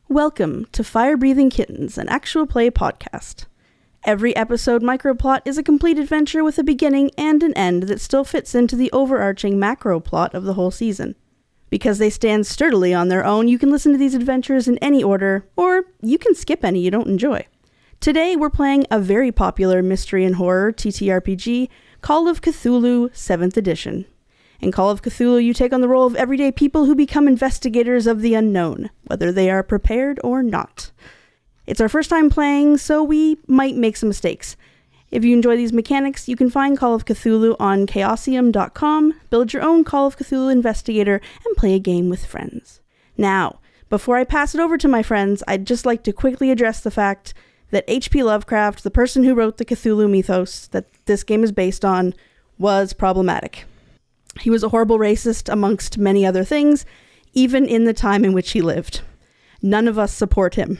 Welcome to Fire Breathing Kittens, an actual play podcast. Every episode microplot is a complete adventure with a beginning and an end that still fits into the overarching macro plot of the whole season. Because they stand sturdily on their own, you can listen to these adventures in any order, or you can skip any you don't enjoy. Today we're playing a very popular mystery and horror TTRPG, Call of Cthulhu 7th edition. In Call of Cthulhu, you take on the role of everyday people who become investigators of the unknown, whether they are prepared or not. It's our first time playing, so we might make some mistakes. If you enjoy these mechanics, you can find Call of Cthulhu on chaosium.com, build your own Call of Cthulhu investigator, and play a game with friends. Now, before I pass it over to my friends, I'd just like to quickly address the fact that H.P. Lovecraft, the person who wrote the Cthulhu mythos that this game is based on, was problematic. He was a horrible racist amongst many other things, even in the time in which he lived. None of us support him.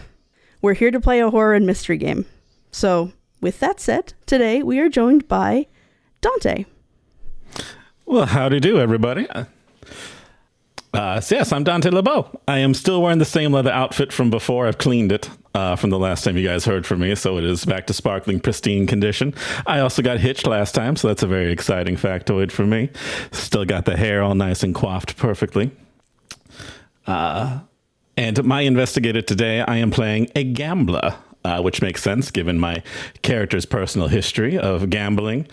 We're here to play a horror and mystery game. So, with that said, today we are joined by Dante. Well, howdy do, everybody. Yes, I'm Dante LeBeau. I am still wearing the same leather outfit from before. I've cleaned it from the last time you guys heard from me, so it is back to sparkling, pristine condition. I also got hitched last time, so that's a very exciting factoid for me. Still got the hair all nice and coiffed perfectly. And my investigator today, I am playing a gambler, which makes sense given my character's personal history of gambling.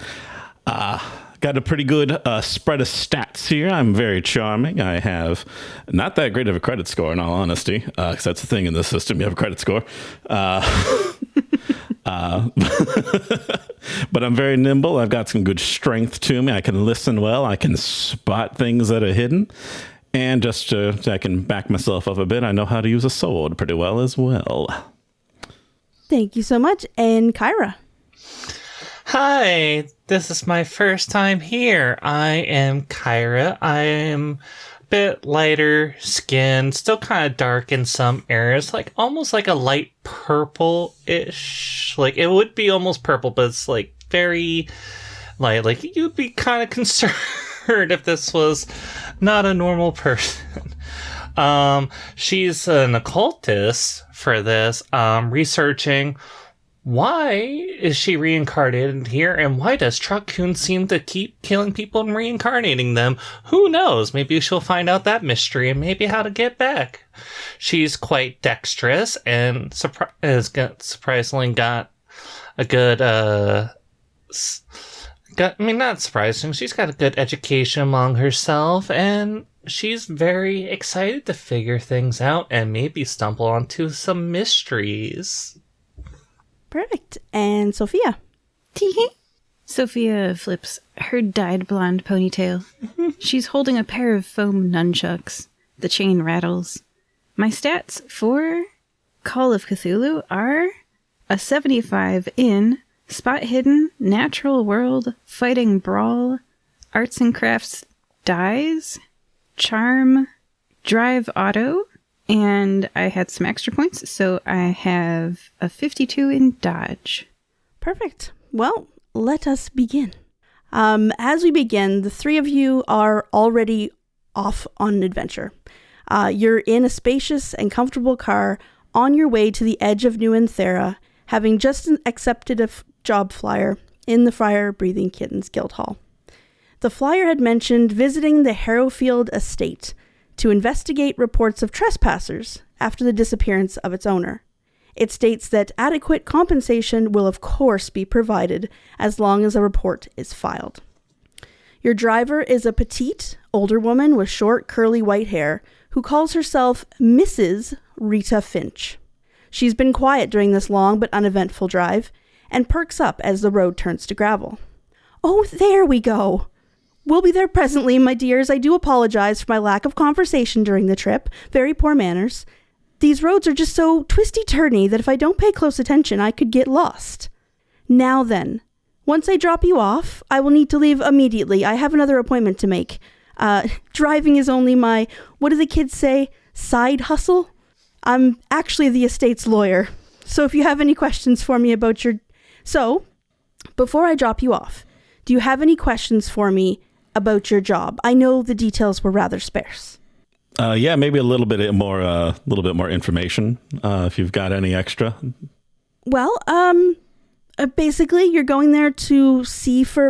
Got a pretty good spread of stats here. I'm very charming. I have not that great of a credit score, in all honesty, because that's the thing in this system. You have a credit score. But I'm very nimble. I've got some good strength to me. I can listen well. I can spot things that are hidden. And just so I can back myself up a bit, I know how to use a sword pretty well as well. Thank you so much. And Caiyra. Hi, this is my first time here. I am Caiyra. I am a bit lighter skinned, still kind of dark in some areas, like almost like a light purple-ish. Like it would be almost purple, but it's like very light. Like you'd be kind of concerned if this was not a normal person. She's an occultist for this, researching why is she reincarnated here, and why does Truck-kun seem to keep killing people and reincarnating them? Who knows? Maybe she'll find out that mystery and maybe how to get back. She's quite dexterous and surprisingly got a good, not surprising, she's got a good education among herself, and she's very excited to figure things out and maybe stumble onto some mysteries. Perfect. And Sofia. Sofia flips her dyed blonde ponytail. She's holding a pair of foam nunchucks. The chain rattles. My stats for Call of Cthulhu are a 75 in Spot Hidden, Natural World, Fighting Brawl, Arts and Crafts Dies, Charm, Drive Auto, and I had some extra points, so I have a 52 in Dodge. Perfect. Well, let us begin. As we begin, the three of you are already off on an adventure. You're in a spacious and comfortable car on your way to the edge of New Anthera, having just accepted a job flyer in the Fire Breathing Kittens Guild Hall. The flyer had mentioned visiting the Harrowfield estate to investigate reports of trespassers after the disappearance of its owner. It states that adequate compensation will of course be provided as long as a report is filed. Your driver is a petite, older woman with short, curly white hair who calls herself Mrs. Rita Finch. She's been quiet during this long but uneventful drive and perks up as the road turns to gravel. Oh, there we go. We'll be there presently, my dears. I do apologize for my lack of conversation during the trip. Very poor manners. These roads are just so twisty-turny that if I don't pay close attention, I could get lost. Now then, once I drop you off, I will need to leave immediately. I have another appointment to make. Driving is only my, what do the kids say, side hustle? I'm actually the estate's lawyer. So if you have any questions for me about your... So, before I drop you off, do you have any questions for me about your job? I know the details were rather sparse. Yeah, maybe a little bit more information, if you've got any extra. Well, basically, you're going there to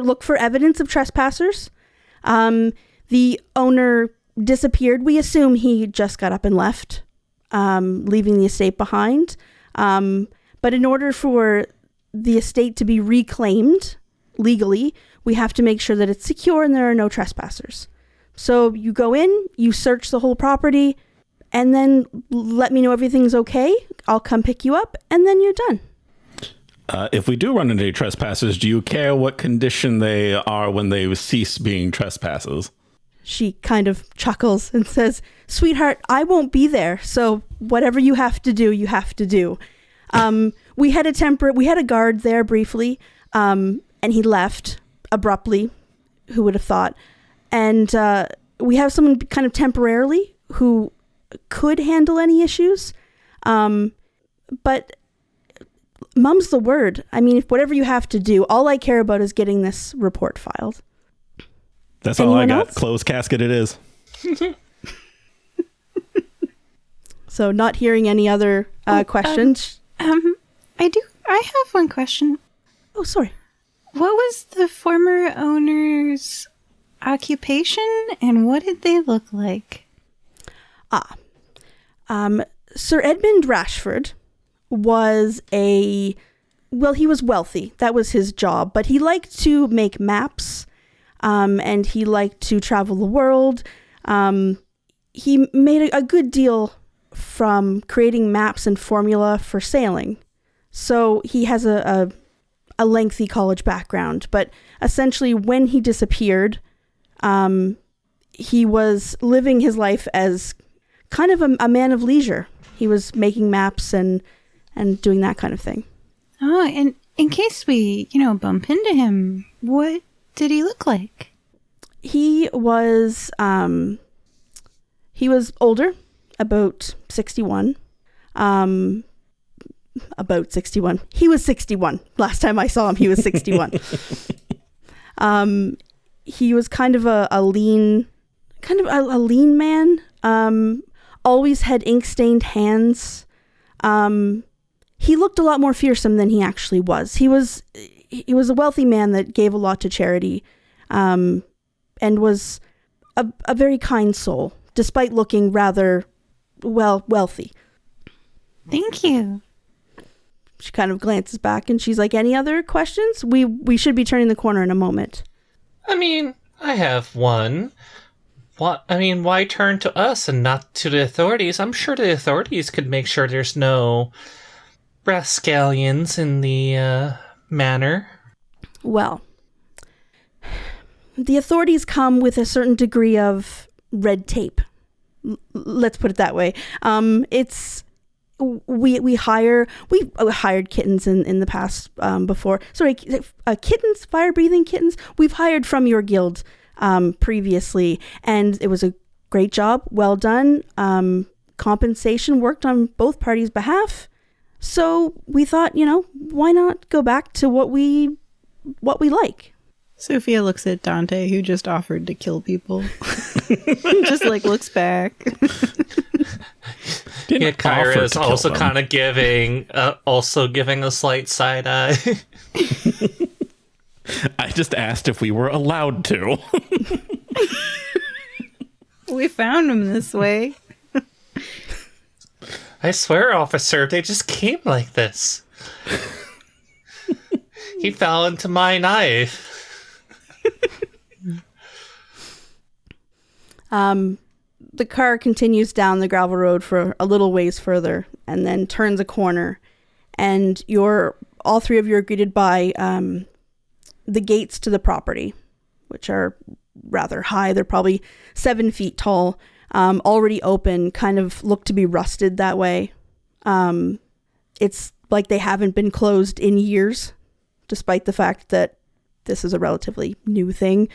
look for evidence of trespassers. The owner disappeared. We assume he just got up and left, leaving the estate behind. But in order for the estate to be reclaimed legally, we have to make sure that it's secure and there are no trespassers. So you go in, you search the whole property, and then let me know everything's okay. I'll come pick you up, and then you're done. If we do run into trespassers, do you care what condition they are when they cease being trespassers? She kind of chuckles and says, "Sweetheart, I won't be there, so whatever you have to do, you have to do." We had a guard there briefly, and he left abruptly. Who would have thought? And we have someone kind of temporarily who could handle any issues. But mum's the word. I mean, if whatever you have to do, all I care about is getting this report filed. That's all I got. Else? Closed casket it is. So not hearing any other questions. I have one question. Oh, sorry. What was the former owner's occupation and what did they look like? Sir Edmund Rashford was he was wealthy. That was his job, but he liked to make maps, and he liked to travel the world. He made a good deal from creating maps and formula for sailing. So he has a lengthy college background, but essentially when he disappeared, he was living his life as kind of a man of leisure. He was making maps and doing that kind of thing. Oh, and in case we, bump into him, what did he look like? He was older, about 61. About 61. He was 61. Last time I saw him, he was 61. He was kind of a lean man. Always had ink-stained hands. He looked a lot more fearsome than he actually was. He was a wealthy man that gave a lot to charity, and was a very kind soul, despite looking rather wealthy. Thank you. She kind of glances back and she's like, "Any other questions? We should be turning the corner in a moment." I mean, I have one. Why turn to us and not to the authorities? I'm sure the authorities could make sure there's no rascallions in the manor. Well, the authorities come with a certain degree of red tape. Let's put it that way. We hired kittens in the past before. Sorry, kittens, fire-breathing kittens. We've hired from your guild previously, and it was a great job. Well done. Compensation worked on both parties' behalf. So we thought, why not go back to what we like? Sofia looks at Dante, who just offered to kill people. Just looks back. Yeah, Caiyra is also kind of giving a slight side eye. I just asked if we were allowed to. We found him this way. I swear, officer, they just came like this. He fell into my knife. The car continues down the gravel road for a little ways further and then turns a corner, and all three of you are greeted by the gates to the property, which are rather high. They're probably 7 feet tall, already open, kind of look to be rusted that way. It's like they haven't been closed in years, despite the fact that this is a relatively new thing.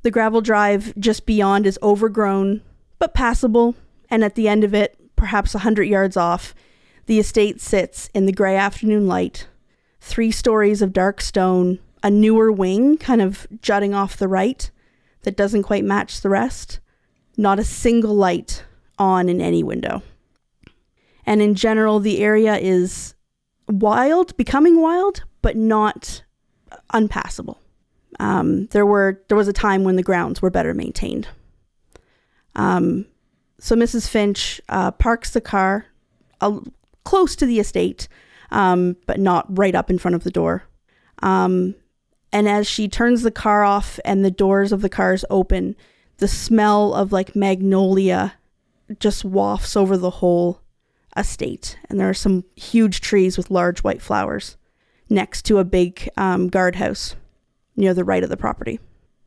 The gravel drive just beyond is overgrown, but passable, and at the end of it, perhaps 100 yards off, the estate sits in the gray afternoon light. 3 stories of dark stone, a newer wing kind of jutting off the right that doesn't quite match the rest. Not a single light on in any window. And in general, the area is wild, becoming wild, but not unpassable. There was a time when the grounds were better maintained. So Mrs. Finch parks the car close to the estate, but not right up in front of the door. And as she turns the car off and the doors of the cars open, the smell of like magnolia just wafts over the whole estate. And there are some huge trees with large white flowers next to a big guardhouse near the right of the property.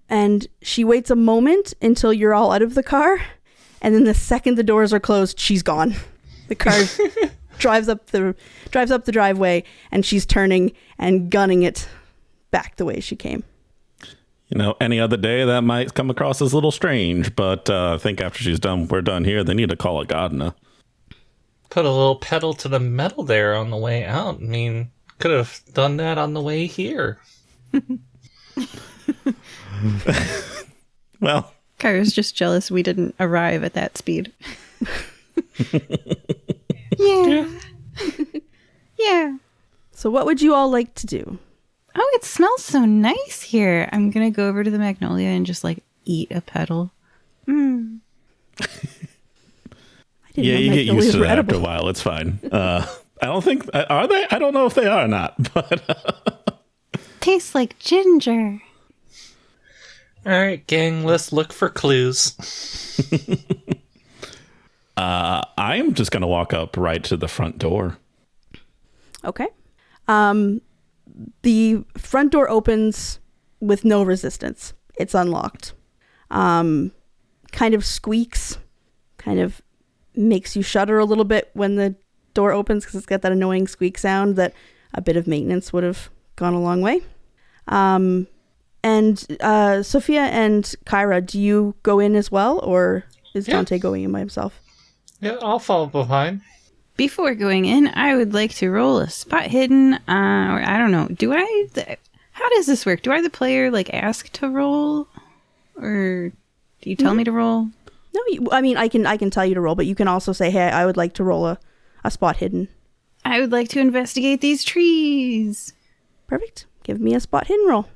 And she waits a moment until you're all out of the car. And then the second the doors are closed, she's gone. The car drives up the driveway, and she's turning and gunning it back the way she came. You know, any other day that might come across as a little strange, but I think after we're done here, they need to call a gardener. Put a little pedal to the metal there on the way out. I mean, could have done that on the way here. Well, Caiyra's just jealous we didn't arrive at that speed. Yeah. Yeah. So what would you all like to do? Oh, it smells so nice here. I'm going to go over to the magnolia and just like eat a petal. I didn't know you get used to that edible. after a while. It's fine. I don't think, are they? I don't know if they are or not, but... Tastes like ginger. All right, gang, let's look for clues. I'm just going to walk up right to the front door. Okay. The front door opens with no resistance. It's unlocked. Kind of squeaks, kind of makes you shudder a little bit when the door opens because it's got that annoying squeak sound that a bit of maintenance would have gone a long way. And Sofia and Caiyra, do you go in as well, or is Dante going in by himself? Yeah, I'll follow behind. Before going in, I would like to roll a spot hidden. Or I don't know. How does this work? Do I, the player, like ask to roll, or do you tell me to roll? No, I can tell you to roll, but you can also say, "Hey, I would like to roll a spot hidden." I would like to investigate these trees. Perfect. Give me a spot hidden roll.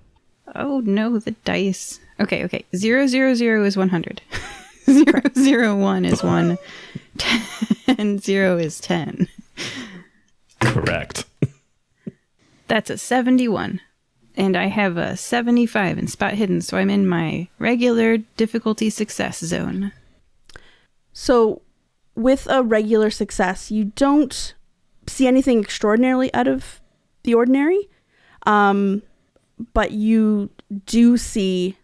Oh no, the dice. Okay. 0, 0, 0 is 100. 0, 0, 1 is 1. 10, 0 is 10. Correct. That's a 71. And I have a 75 in spot hidden, so I'm in my regular difficulty success zone. So with a regular success, you don't see anything extraordinarily out of the ordinary. But you do see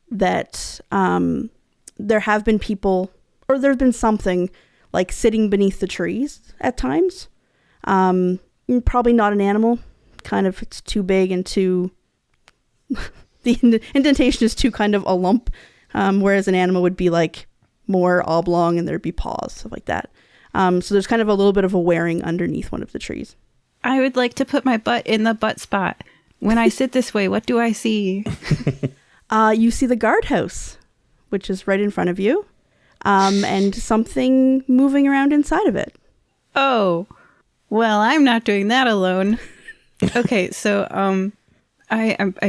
that there have been people, or there's been something like sitting beneath the trees at times. Probably not an animal. Kind of, it's too big and too... the indentation is too kind of a lump, whereas an animal would be like more oblong and there'd be paws, stuff like that. So there's kind of a little bit of a wearing underneath one of the trees. I would like to put my butt in the butt spot. When I sit this way, what do I see? You see the guardhouse, which is right in front of you, and something moving around inside of it. Oh, well, I'm not doing that alone. Okay, so I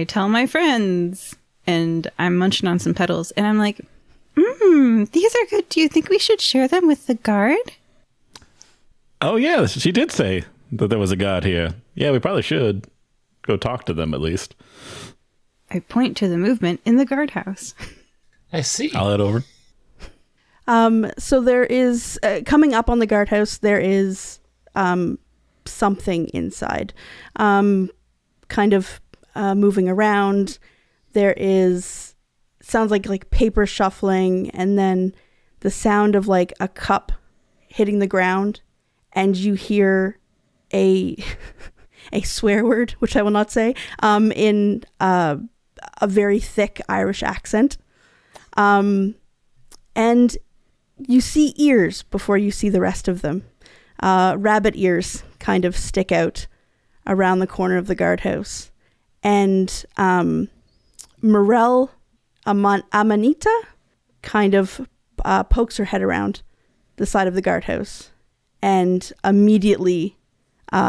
tell my friends, and I'm munching on some petals, and I'm like, these are good. Do you think we should share them with the guard? Oh, yeah, she did say that there was a god here. Yeah, we probably should go talk to them at least. I point to the movement in the guardhouse. I see. I'll head over. So there is, coming up on the guardhouse, there is something inside. Kind of moving around. There is, sounds like paper shuffling, and then the sound of like a cup hitting the ground, and you hear a swear word, which I will not say, in a very thick Irish accent. And you see ears before you see the rest of them. Rabbit ears kind of stick out around the corner of the guardhouse. And Morel Amanita kind of pokes her head around the side of the guardhouse and immediately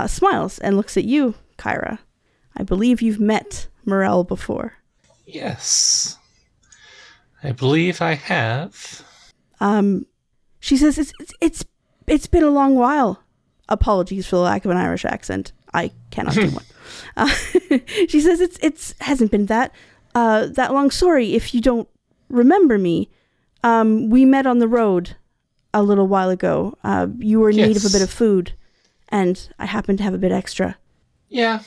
smiles and looks at you, Caiyra. I believe you've met Morel before. Yes. I believe I have. She says, it's been a long while. Apologies for the lack of an Irish accent. I cannot do one. She says, it hasn't been that long. Sorry if you don't remember me. We met on the road a little while ago. You were in need of a bit of food, and I happened to have a bit extra. Yeah.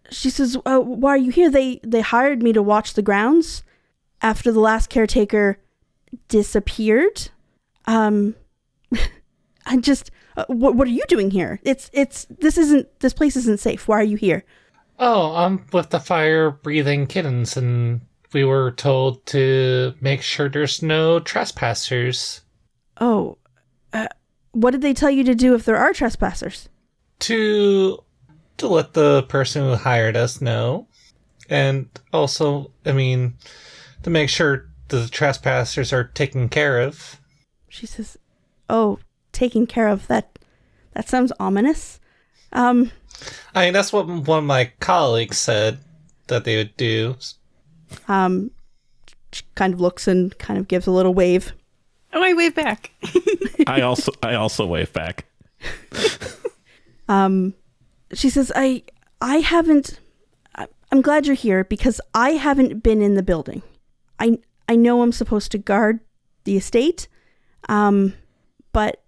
She says, why are you here? They hired me to watch the grounds after the last caretaker disappeared. I just, what are you doing here? This place isn't safe. Why are you here? Oh, I'm with the fire-breathing kittens, and we were told to make sure there's no trespassers. Oh, what did they tell you to do if there are trespassers? To let the person who hired us know. And also, I mean, to make sure the trespassers are taken care of. She says, oh, taken care of, that sounds ominous. I mean, that's what one of my colleagues said that they would do. She kind of looks and kind of gives a little wave. Oh, I wave back. I also wave back. She says, I haven't, I'm glad you're here because I haven't been in the building. I know I'm supposed to guard the estate, but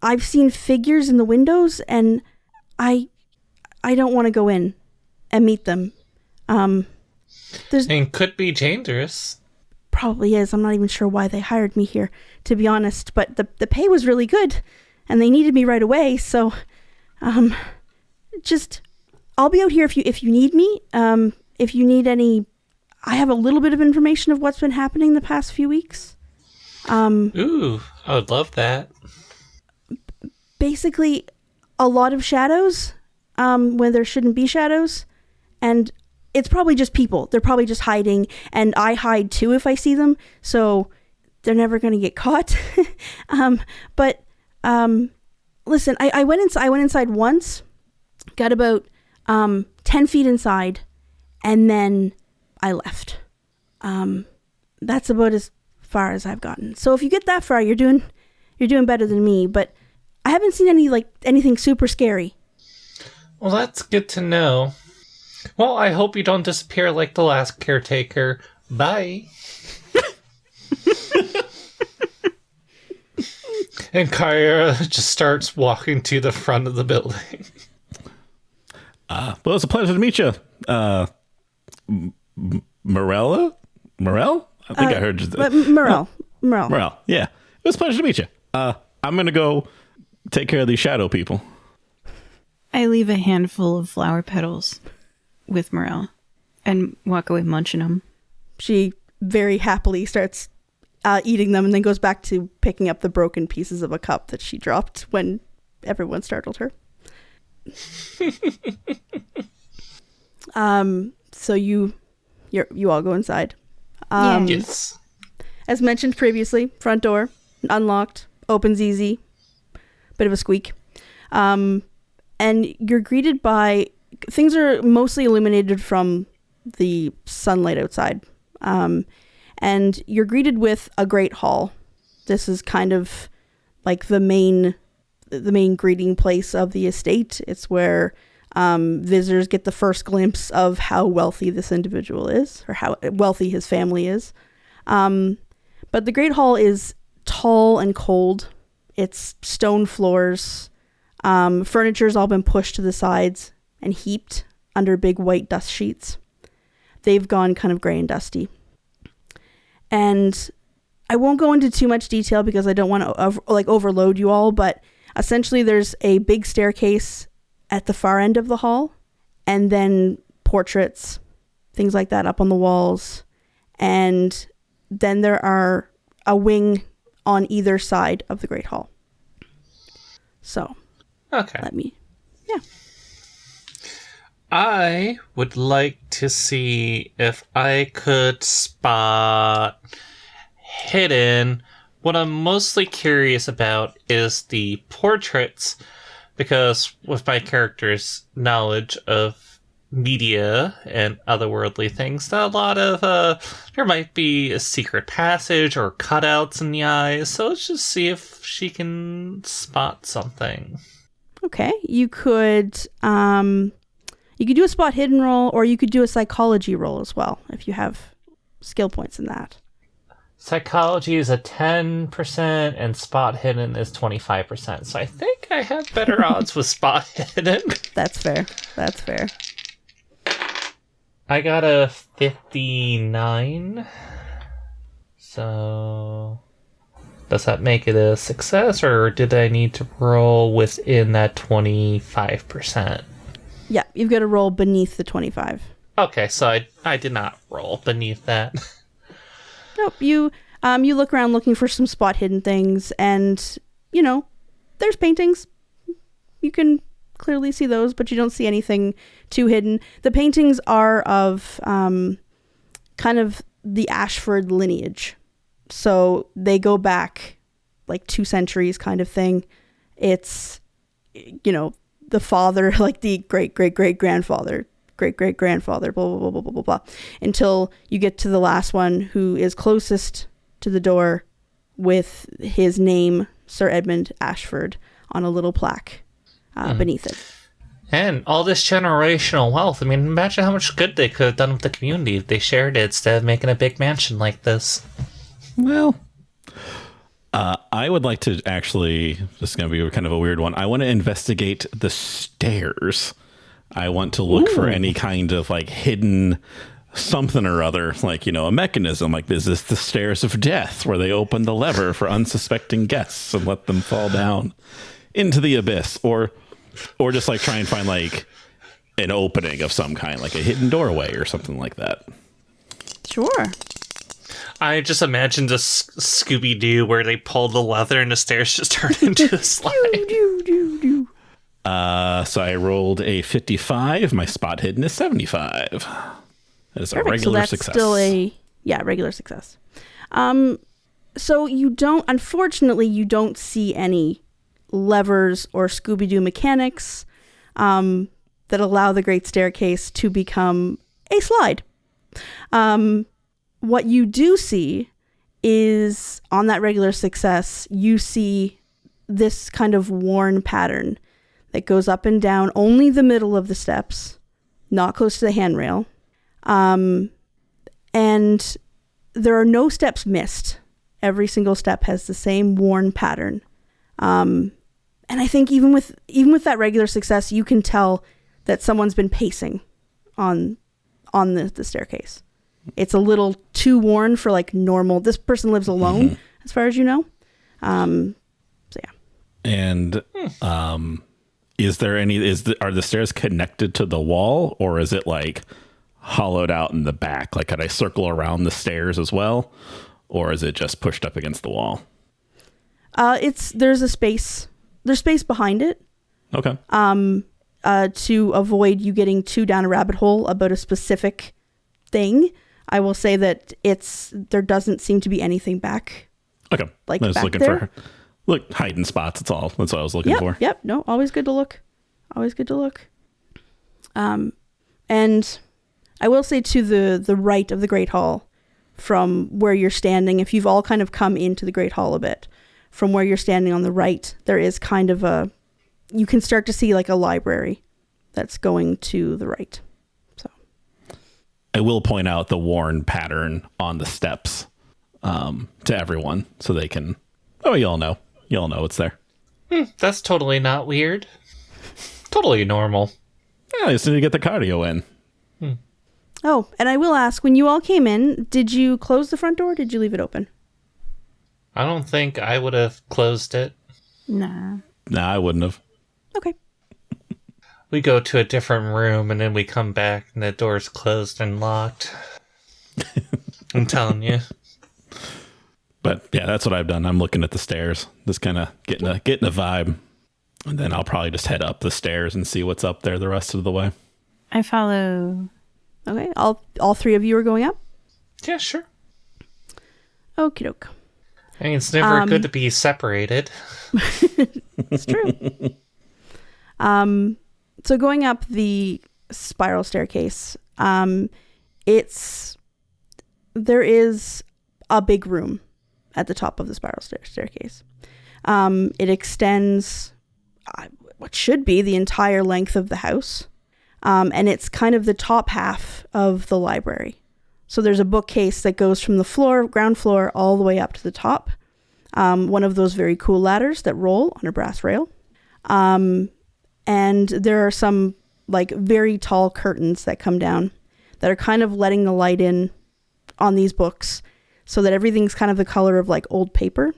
I've seen figures in the windows and I don't want to go in and meet them. And could be dangerous. Probably is. I'm not even sure why they hired me here, to be honest, but the pay was really good and they needed me right away. So, I'll be out here if you need me. If you need any, I have a little bit of information of what's been happening the past few weeks. Ooh, I would love that. Basically, a lot of shadows, when there shouldn't be shadows, and it's probably just people. They're probably just hiding, and I hide too if I see them, so they're never going to get caught. But listen, I went inside once, got about 10 feet inside, and then I left. That's about as far as I've gotten. So if you get that far, you're doing better than me, but I haven't seen anything super scary. Well, that's good to know. Well, I hope you don't disappear like the last caretaker. Bye. And Caiyra just starts walking to the front of the building. Well, it's a pleasure to meet you. Morel? I think I heard you. Morel. Yeah. It was a pleasure to meet you. I'm going to go take care of these shadow people. I leave a handful of flower petals with Morel and walk away munching them. She very happily starts eating them and then goes back to picking up the broken pieces of a cup that she dropped when everyone startled her. So you all go inside. Yes. As mentioned previously, front door, unlocked, opens easy, bit of a squeak. And you're greeted by, things are mostly illuminated from the sunlight outside. And you're greeted with a great hall. This is kind of like the main greeting place of the estate. It's where visitors get the first glimpse of how wealthy this individual is, or how wealthy his family is. But the great hall is tall and cold. It's stone floors. Furniture's all been pushed to the sides and heaped under big white dust sheets. They've gone kind of gray and dusty. And I won't go into too much detail because I don't want to overload you all, but essentially there's a big staircase at the far end of the hall, and then portraits, things like that up on the walls. And then there are a wing on either side of the Great Hall. So, okay. I would like to see if I could spot hidden. What I'm mostly curious about is the portraits, because with my character's knowledge of media and otherworldly things, that a lot of there might be a secret passage or cutouts in the eyes. So let's just see if she can spot something. Okay, you could do a spot hidden roll, or you could do a psychology roll as well if you have skill points in that. Psychology is a 10% and spot hidden is 25%. So I think I have better odds with spot hidden. That's fair. That's fair. I got a 59. So does that make it a success, or did I need to roll within that 25%? Yeah, you've got to roll beneath the 25. Okay, so I did not roll beneath that. Nope, you look around looking for some spot hidden things, and, there's paintings. You can clearly see those, but you don't see anything too hidden. The paintings are of kind of the Ashford lineage. So they go back like 2 centuries kind of thing. It's, the father, like the great-great-great-grandfather, great-great-grandfather, blah, blah, blah, blah, blah, blah, blah, until you get to the last one who is closest to the door with his name, Sir Edmund Ashford, on a little plaque beneath it. And all this generational wealth. I mean, imagine how much good they could have done with the community if they shared it instead of making a big mansion like this. Well, I would like to actually, this is going to be kind of a weird one. I want to investigate the stairs. I want to look for any kind of like hidden something or other, like, a mechanism. Like, is this the stairs of death where they open the lever for unsuspecting guests and let them fall down into the abyss? Or just like try and find like an opening of some kind, like a hidden doorway or something like that. Sure. I just imagined a Scooby-Doo where they pull the leather and the stairs just turn into a slide. So I rolled a 55. My spot hidden is 75. That is a regular so that's success. Still a regular success. So unfortunately, you don't see any levers or Scooby-Doo mechanics that allow the Great Staircase to become a slide. What you do see is, on that regular success, you see this kind of worn pattern that goes up and down only the middle of the steps, not close to the handrail. And there are no steps missed. Every single step has the same worn pattern. And I think even with that regular success, you can tell that someone's been pacing on the staircase. It's a little too worn for like normal. This person lives alone, as far as you know. So yeah. And is there are the stairs connected to the wall, or is it like hollowed out in the back? Like, could I circle around the stairs as well, or is it just pushed up against the wall? There's space behind it. Okay. To avoid you getting too down a rabbit hole about a specific thing, I will say that there doesn't seem to be anything back. Okay. Like I was back looking there. for hiding spots. That's all. That's what I was looking for. Yep. No, always good to look. Always good to look. And I will say to the right of the Great Hall, from where you're standing, if you've all kind of come into the Great Hall a bit, from where you're standing on the right, there is kind of you can start to see like a library that's going to the right. So I will point out the worn pattern on the steps to everyone so they can, you all know it's there. That's totally not weird. Totally normal. Yeah, I just need to get the cardio in. Oh, and I will ask, when you all came in, did you close the front door or did you leave it open? I don't think I would have closed it. Nah. Nah, I wouldn't have. Okay. We go to a different room and then we come back and the door's closed and locked. I'm telling you. But yeah, that's what I've done. I'm looking at the stairs, just kind of getting a vibe. And then I'll probably just head up the stairs and see what's up there the rest of the way. I follow. Okay, all three of you are going up? Yeah, sure. Okie doke. I mean, it's never good to be separated. It's true. So going up the spiral staircase, there is a big room at the top of the spiral staircase. It extends what should be the entire length of the house. And it's kind of the top half of the library. So there's a bookcase that goes from the ground floor, all the way up to the top. One of those very cool ladders that roll on a brass rail. And there are some like very tall curtains that come down that are kind of letting the light in on these books so that everything's kind of the color of like old paper.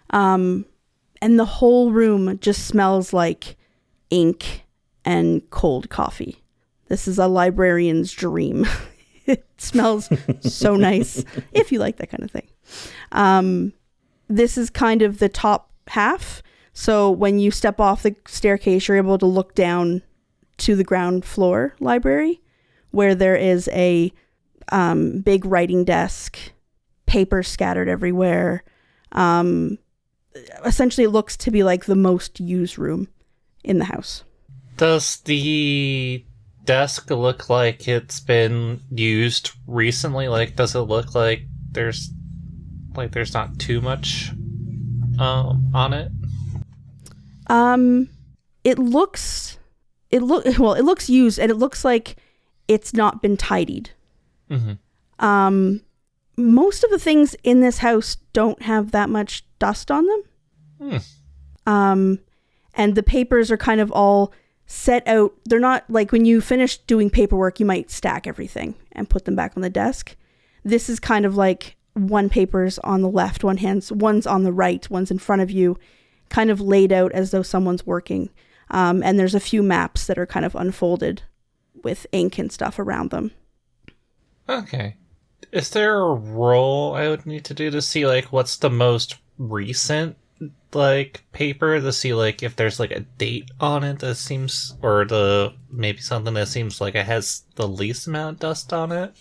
And the whole room just smells like ink and cold coffee. This is a librarian's dream. It smells so nice, if you like that kind of thing. This is kind of the top half. So when you step off the staircase, you're able to look down to the ground floor library, where there is a big writing desk, paper scattered everywhere. Essentially, it looks to be like the most used room in the house. Does the desk look like it's been used recently? Like, does it look like there's not too much on it? It looks used, and it looks like it's not been tidied. Mm-hmm. Most of the things in this house don't have that much dust on them. And the papers are kind of all set out. They're not like when you finish doing paperwork, you might stack everything and put them back on the desk. This is kind of like one paper's on the left, one's on the right, one's in front of you, kind of laid out as though someone's working. And there's a few maps that are kind of unfolded with ink and stuff around them. Okay. Is there a roll I would need to do to see like what's the most recent like paper, to see like if there's like a date on it that seems, or maybe something that seems like it has the least amount of dust on it?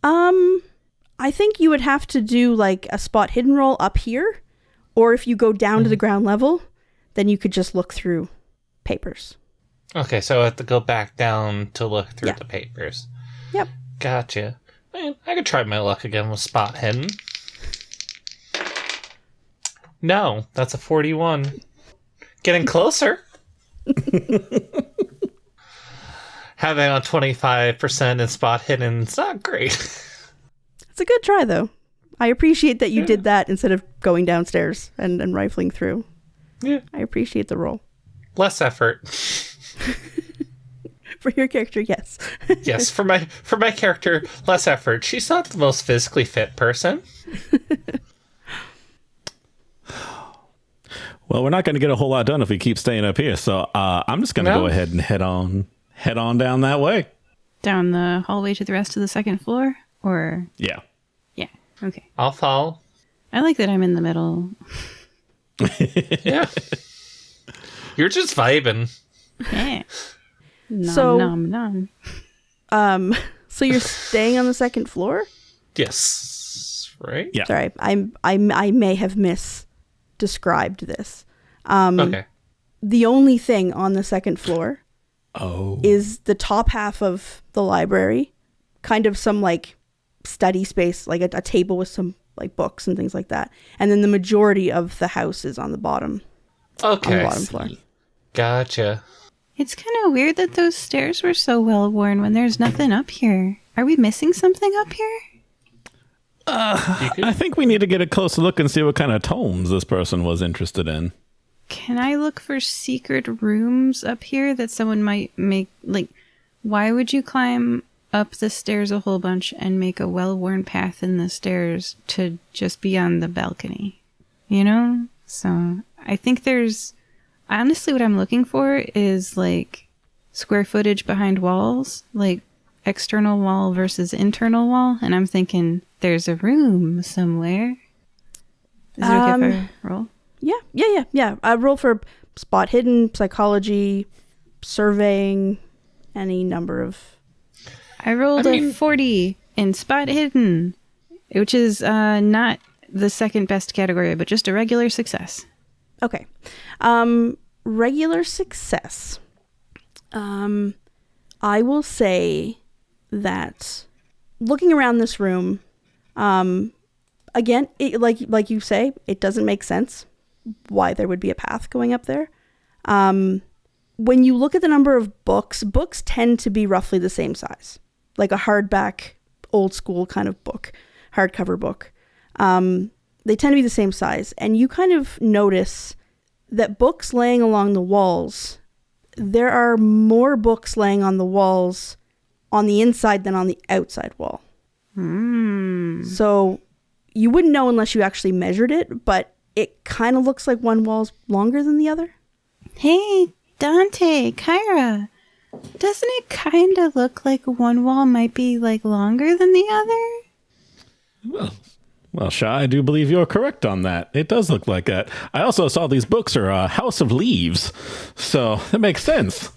I think you would have to do like a spot hidden roll up here, or if you go down to the ground level, then you could just look through papers. Okay, so I have to go back down to look through the papers. Yep. Gotcha. Man, I could try my luck again with spot hidden. No, that's a 41. Getting closer. Having a 25% in spot hidden is not great. It's a good try, though. I appreciate that you did that instead of going downstairs and rifling through. Yeah. I appreciate the roll. Less effort. For your character, yes. Yes, for my character, less effort. She's not the most physically fit person. Well, we're not going to get a whole lot done if we keep staying up here. So I'm just going to go ahead and head on down that way. Down the hallway to the rest of the second floor? Or... Yeah. Yeah, okay. I'll follow. I like that I'm in the middle. Yeah. You're just vibing. Yeah. Nom, So- nom, nom. So you're staying on the second floor? Yes. Right? Yeah. Sorry, I may have misdescribed this. Okay. The only thing on the second floor Oh. is the top half of the library, kind of some like study space, like a table with some like books and things like that. And then the majority of the house is on the bottom. Okay. On the bottom floor. Gotcha. It's kind of weird that those stairs were so well worn when there's nothing up here. Are we missing something up here? I think we need to get a closer look and see what kind of tomes this person was interested in. Can I look for secret rooms up here that someone might make? Like, why would you climb up the stairs a whole bunch and make a well-worn path in the stairs to just be on the balcony? You know? So, I think there's... Honestly, what I'm looking for is, like, square footage behind walls. Like, external wall versus internal wall. And I'm thinking, there's a room somewhere. Is it okay if I roll? Yeah. I roll for spot hidden, psychology, surveying, any number of... I rolled a 40 in Spot Hidden, which is not the second best category, but just a regular success. Okay. Regular success. I will say that looking around this room, again, like you say, it doesn't make sense why there would be a path going up there. When you look at the number of books tend to be roughly the same size, like a hardback, old school kind of book, hardcover book. They tend to be the same size, and you kind of notice that books laying along the walls, there are more books laying on the walls on the inside than on the outside wall. So you wouldn't know unless you actually measured it, but it kind of looks like one wall's longer than the other. Hey, Dante, Caiyra, doesn't it kind of look like one wall might be like longer than the other? Well, Sha, I do believe you're correct on that. It does look like that. I also saw these books are House of Leaves, so that makes sense.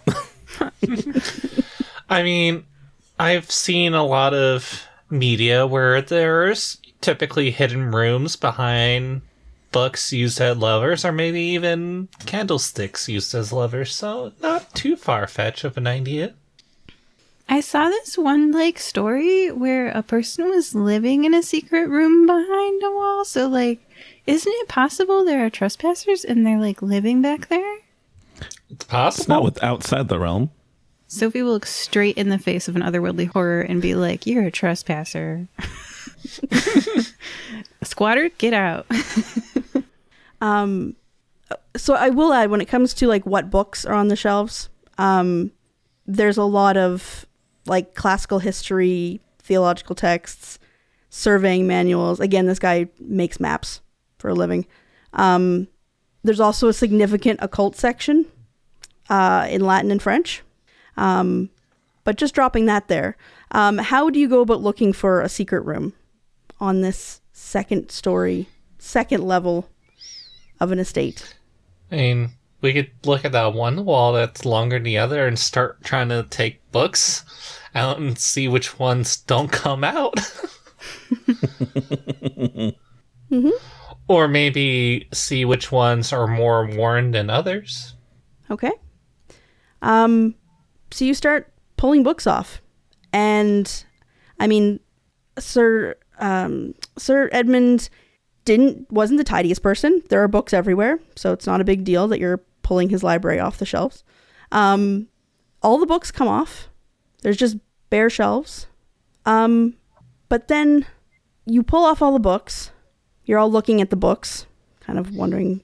I mean, I've seen a lot of media where there's typically hidden rooms behind books used as levers, or maybe even candlesticks used as levers, so not too far-fetched of an idea. I saw this one story where a person was living in a secret room behind a wall. So isn't it possible there are trespassers and they're living back there? It's possible. It's not with outside the realm. Sophie will look straight in the face of an otherworldly horror and be like, "You're a trespasser." Squatter, get out. So I will add, when it comes to what books are on the shelves, there's a lot of classical history, theological texts, surveying manuals. Again, this guy makes maps for a living. There's also a significant occult section in Latin and French. But just dropping that there. How do you go about looking for a secret room on this second level of an estate? I mean, we could look at that one wall that's longer than the other and start trying to take books out and see which ones don't come out. Mm-hmm. Or maybe see which ones are more worn than others. Okay. So you start pulling books off. And, I mean, Sir Edmund wasn't the tidiest person. There are books everywhere, so it's not a big deal that you're pulling his library off the shelves. All the books come off. There's just bare shelves. But then you pull off all the books. You're all looking at the books, kind of wondering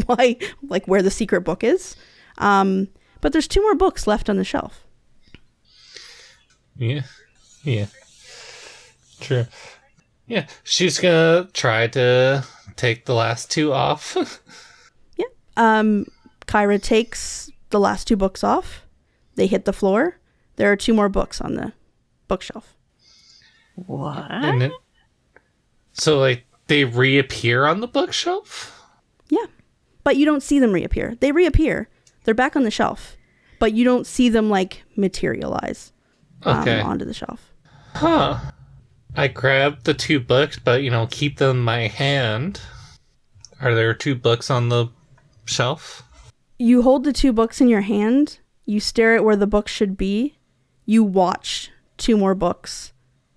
why, where the secret book is. But there's 2 more books left on the shelf. Yeah. True. Yeah, she's gonna try to take the last 2 off. Yeah. Caiyra takes the last 2 books off. They hit the floor. There are 2 more books on the bookshelf. What? And then, so, they reappear on the bookshelf? Yeah. But you don't see them reappear. They reappear. They're back on the shelf. But you don't see them, materialize onto the shelf. Huh. I grabbed the 2 books, but, keep them in my hand. Are there 2 books on the shelf? You hold the 2 books in your hand. You stare at where the books should be. You watch 2 more books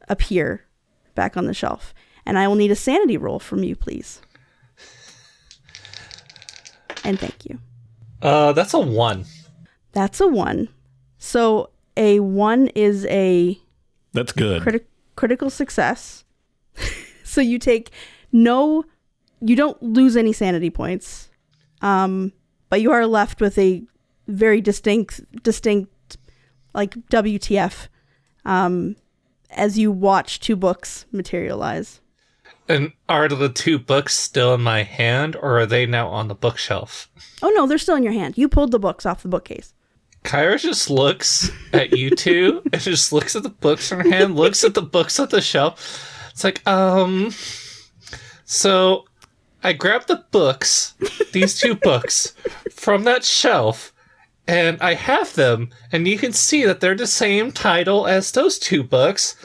appear back on the shelf. And I will need a sanity roll from you, please. And thank you. That's a 1. That's a 1. So a 1 is a... That's good. Critical success. So you take you don't lose any sanity points. But you are left with a very distinct WTF as you watch 2 books materialize. And are the 2 books still in my hand, or are they now on the bookshelf? Oh no, they're still in your hand. You pulled the books off the bookcase. Caiyra just looks at you 2 and just looks at the books in her hand, looks at the books on the shelf. It's so I grabbed the books, these 2 books, from that shelf, And I have them, and you can see that they're the same title as those 2 books,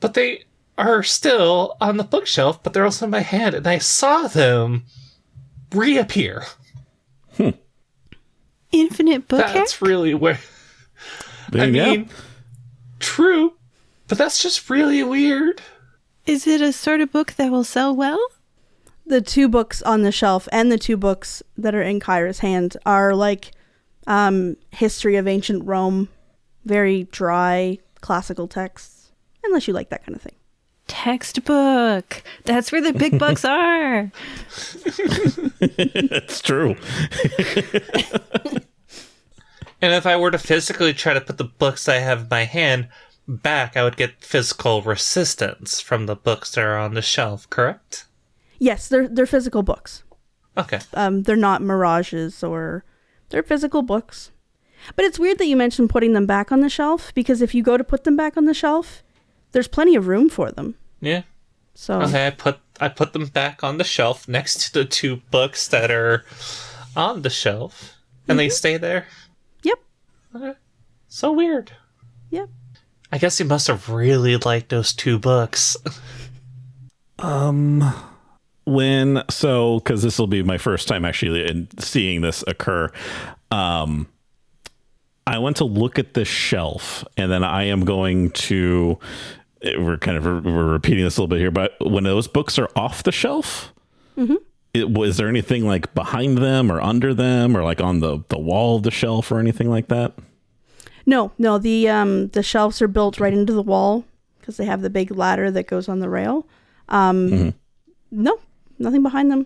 but they are still on the bookshelf, but they're also in my hand, and I saw them reappear. Infinite book That's really weird. There I you go. mean, true, but that's just really weird. Is it a sort of book that will sell well? The 2 books on the shelf and the 2 books that are in Caiyra's hand are like history of ancient Rome, very dry classical texts, unless you like that kind of thing. Textbook. That's where the big bucks are. It's true. And if I were to physically try to put the books I have in my hand back, I would get physical resistance from the books that are on the shelf, correct? Yes, they're physical books. Okay. They're not mirages, or they're physical books. But it's weird that you mentioned putting them back on the shelf, because if you go to put them back on the shelf, there's plenty of room for them. Yeah. So Okay, I put them back on the shelf next to the 2 books that are on the shelf, and they stay there. Yep. Okay. So weird. Yep. I guess you must have really liked those 2 books. Because this will be my first time actually in seeing this occur. I went to look at the shelf, and then I am going to. We're repeating this a little bit here, but when those books are off the shelf, was there anything like behind them or under them or like on the wall of the shelf or anything like that? No. The shelves are built right into the wall because they have the big ladder that goes on the rail. No, nothing behind them.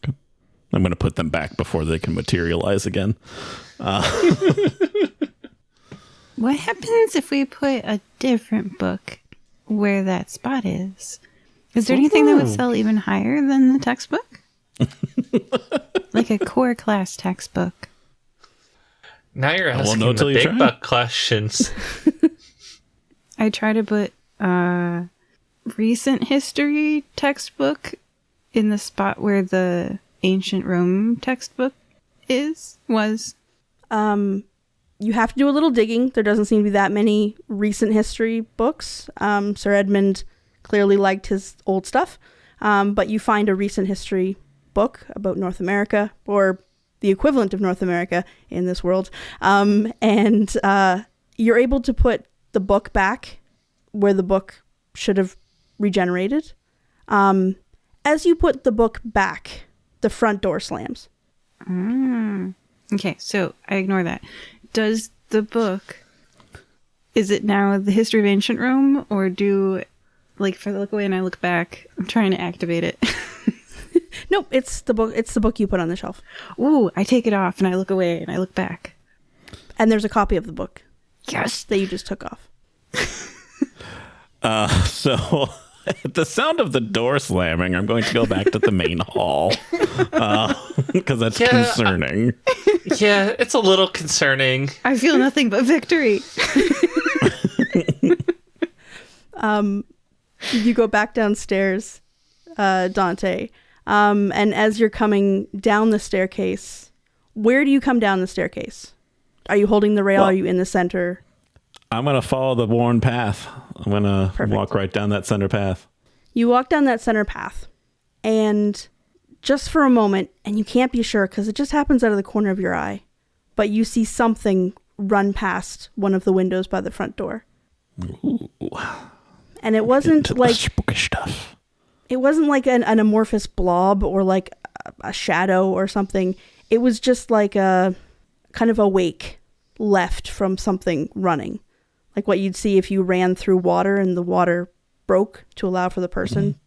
Okay. I'm going to put them back before they can materialize again. What happens if we put a different book where that spot is? Is there anything that would sell even higher than the textbook? Like a core class textbook. Now you're won't asking know till the you big try. buck questions. I try to put a recent history textbook in the spot where the ancient Rome textbook was. You have to do a little digging. There doesn't seem to be that many recent history books. Sir Edmund clearly liked his old stuff. But you find a recent history book about North America, or the equivalent of North America in this world. And you're able to put the book back where the book should have regenerated. As you put the book back, the front door slams. Okay, so I ignore that. Does the book, is it now the history of ancient Rome, or if I look away and I look back, I'm trying to activate it. Nope, it's the book. It's the book you put on the shelf. Ooh, I take it off and I look away and I look back. And there's a copy of the book. Yes. That you just took off. So at the sound of the door slamming, I'm going to go back to the main hall because that's concerning. Yeah, it's a little concerning. I feel nothing but victory. You go back downstairs, Dante. And as you're coming down the staircase, where do you come down the staircase? Are you holding the rail? Are you in the center? I'm going to follow the worn path. I'm going to walk right down that center path. You walk down that center path, and just for a moment, and you can't be sure because it just happens out of the corner of your eye, but you see something run past one of the windows by the front door. Ooh. And it wasn't like spooky stuff. It wasn't like an amorphous blob or like a shadow or something. It was just like a kind of a wake left from something running. Like what you'd see if you ran through water and the water broke to allow for the person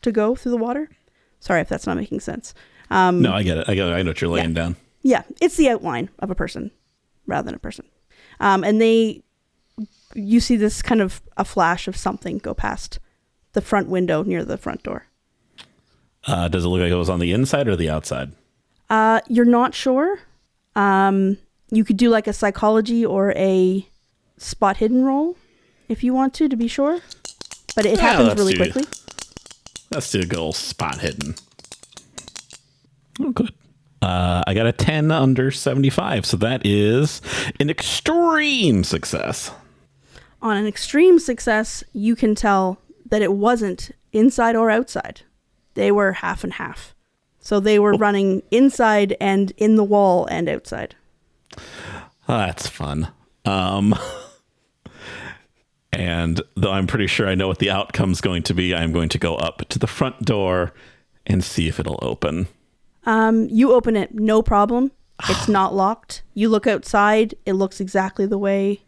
to go through the water. Sorry if that's not making sense. No, I get it. I know what you're laying down. Yeah, it's the outline of a person rather than a person. And you see this kind of a flash of something go past the front window near the front door. Does it look like it was on the inside or the outside? You're not sure. You could do like a psychology or a spot hidden roll if you want to be sure. But it happens really quickly. Let's do a good old spot hidden. Oh, good. I got a 10 under 75, so that is an extreme success. On an extreme success, you can tell that it wasn't inside or outside. They were half and half. So they were running inside and in the wall and outside. That's fun. And though I'm pretty sure I know what the outcome's going to be, I'm going to go up to the front door and see if it'll open. You open it, no problem. It's not locked. You look outside. It looks exactly the way,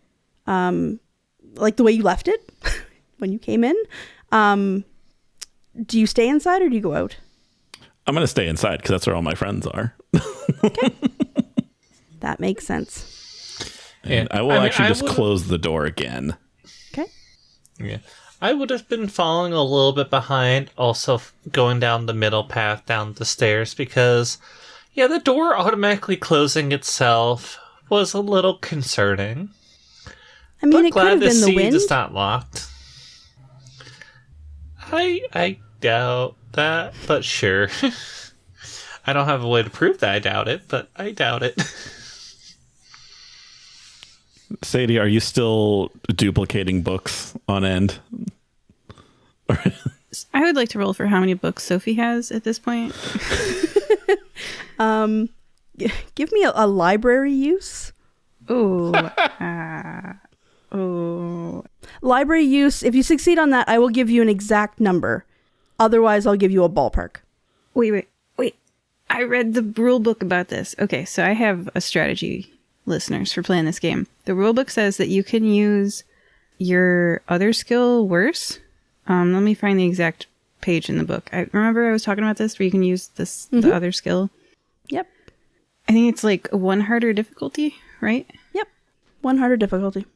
like the way you left it when you came in. Do you stay inside or do you go out? I'm going to stay inside because that's where all my friends are. Okay. That makes sense. And I will actually just close the door again. Okay. Yeah. I would have been following a little bit behind, also going down the middle path down the stairs because, yeah, the door automatically closing itself was a little concerning. I mean, but it could have been the wind. It's not locked. I doubt that, but sure. I don't have a way to prove that I doubt it, but I doubt it. Sadie, are you still duplicating books on end? I would like to roll for how many books Sophie has at this point. Give me a library use. Oh. Library use, if you succeed on that, I will give you an exact number. Otherwise, I'll give you a ballpark. Wait. I read the rule book about this. Okay, so I have a strategy, listeners, for playing this game. The rule book says that you can use your other skill worse. Let me find the exact page in the book. I remember I was talking about this where you can use this the other skill. Yep. I think it's like one harder difficulty, right? Yep. One harder difficulty.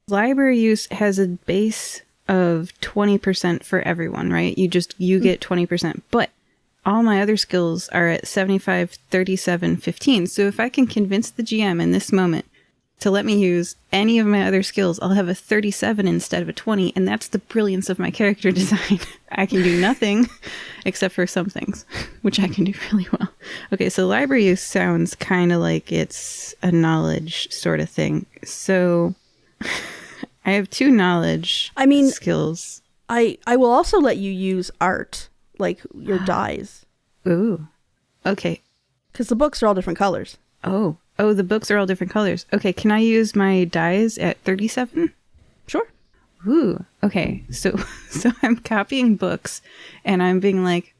Library use has a base of 20% for everyone, right? You get 20%, but all my other skills are at 75, 37, 15. So if I can convince the GM in this moment to let me use any of my other skills, I'll have a 37 instead of a 20. And that's the brilliance of my character design. I can do nothing except for some things, which I can do really well. Okay, so library use sounds kind of like it's a knowledge sort of thing. So I have 2 knowledge skills. I will also let you use art, like your dyes. Ooh. Okay. Because the books are all different colors. Oh, the books are all different colors. Okay, can I use my dyes at 37? Sure. Ooh, okay. So I'm copying books, and I'm being like,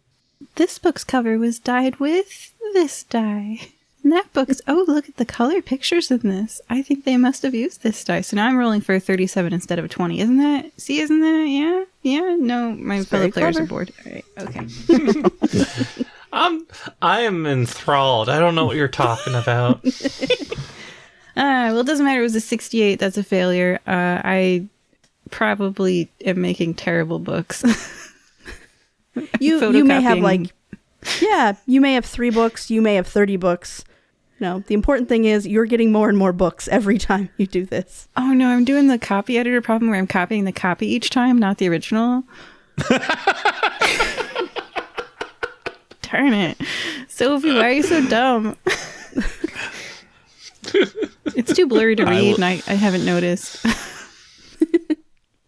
this book's cover was dyed with this dye. And that book's, oh, look at the color pictures in this. I think they must have used this dye. So now I'm rolling for a 37 instead of a 20. Isn't that, yeah? No, my fellow players are bored. All right, okay. I am enthralled. I don't know what you're talking about. Well, it doesn't matter. It was a 68. That's a failure. I probably am making terrible books. You may have you may have 3 books. You may have 30 books. No, the important thing is you're getting more and more books every time you do this. Oh no, I'm doing the copy editor problem where I'm copying the copy each time, not the original. Darn it. Sophie, why are you so dumb? It's too blurry to read and I haven't noticed.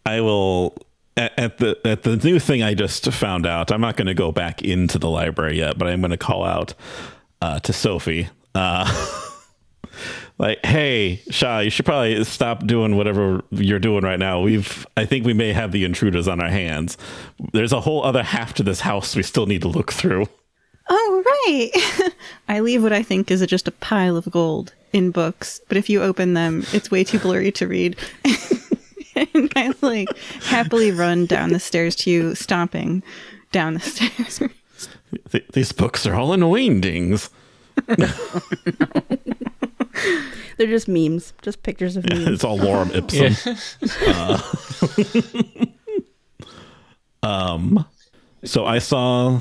I will at the new thing I just found out. I'm not going to go back into the library yet, but I'm going to call out to Sophie. Like, hey, Sha, you should probably stop doing whatever you're doing right now. I think we may have the intruders on our hands. There's a whole other half to this house we still need to look through. Oh, right. I leave what I think is just a pile of gold in books, but if you open them, it's way too blurry to read. And I happily run down the stairs to you, stomping down the stairs. These books are all in wingdings. No. They're just memes, just pictures of memes. It's all lorem ipsum. Yeah. So I saw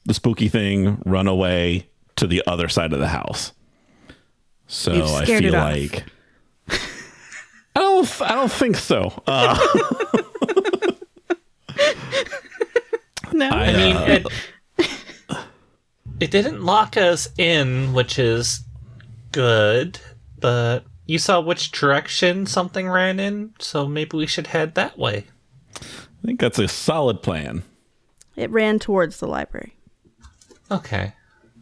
the spooky thing run away to the other side of the house. So I feel like I don't think so. No, I mean, It didn't lock us in, which is good, but you saw which direction something ran in, so maybe we should head that way. I think that's a solid plan. It ran towards the library. Okay.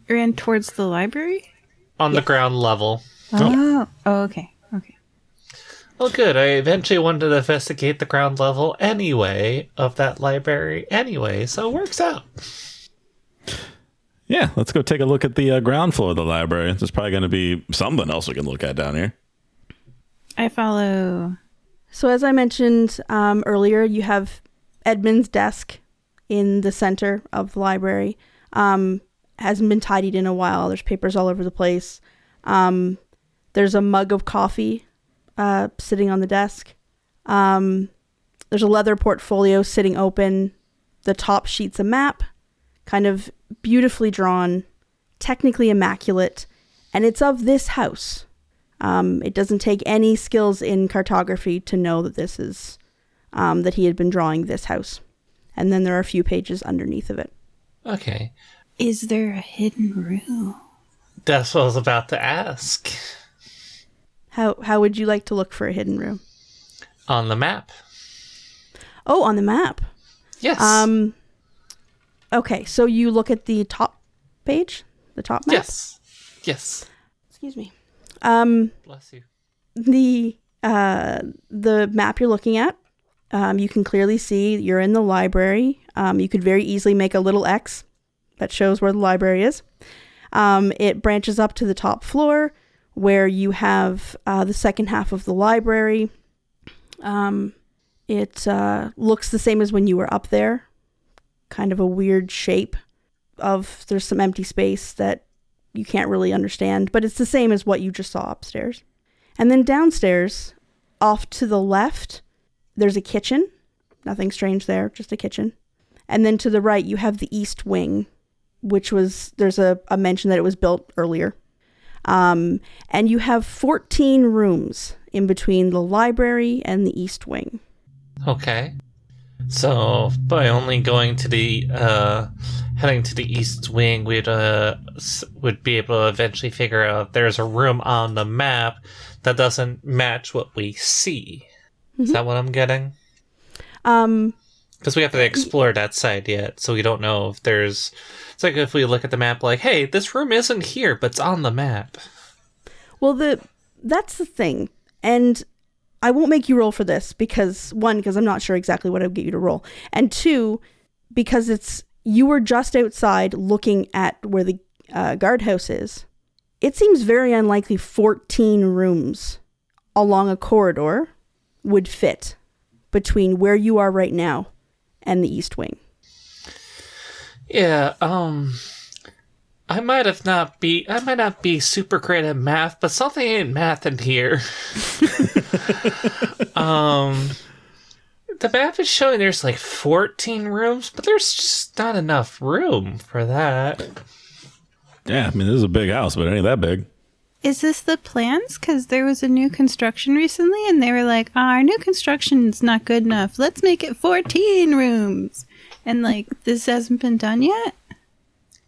It ran towards the library? On the ground level. Oh, okay. Well, good. I eventually wanted to investigate the ground level anyway of that library anyway, so it works out. Yeah, let's go take a look at the ground floor of the library. There's probably going to be something else we can look at down here. I follow. So as I mentioned earlier, you have Edmund's desk in the center of the library. Hasn't been tidied in a while. There's papers all over the place. There's a mug of coffee sitting on the desk. There's a leather portfolio sitting open. The top sheet's a map, kind of beautifully drawn, technically immaculate, and it's of this house. It doesn't take any skills in cartography to know that this is that he had been drawing this house. And then there are a few pages underneath of it. Okay. Is there a hidden room? That's what I was about to ask. How would you like to look for a hidden room? On the map. Oh, on the map. Yes. Okay, so you look at the top page? The top map? Yes. Excuse me. Bless you. The map you're looking at, you can clearly see you're in the library. You could very easily make a little X that shows where the library is. It branches up to the top floor where you have the second half of the library. It looks the same as when you were up there. Kind of a weird shape there's some empty space that you can't really understand, but it's the same as what you just saw upstairs. And then downstairs, off to the left, there's a kitchen. Nothing strange there, just a kitchen. And then to the right, you have the east wing, which there's a mention that it was built earlier. And you have 14 rooms in between the library and the east wing. Okay. So, by only going to the, heading to the east wing, would be able to eventually figure out if there's a room on the map that doesn't match what we see. Mm-hmm. Is that what I'm getting? Because we haven't explored that side yet, so we don't know if there's... It's like if we look at the map like, hey, this room isn't here, but it's on the map. Well, that's the thing. And I won't make you roll for this because, one, because I'm not sure exactly what I would get you to roll. And two, because you were just outside looking at where the guardhouse is. It seems very unlikely 14 rooms along a corridor would fit between where you are right now and the east wing. Yeah, I might not be super great at math, but something ain't math in here. The map is showing there's like 14 rooms, but there's just not enough room for that. Yeah, I mean, this is a big house, but it ain't that big. Is this the plans? Because there was a new construction recently, and they were like, our new construction's not good enough. Let's make it 14 rooms. And, like, this hasn't been done yet?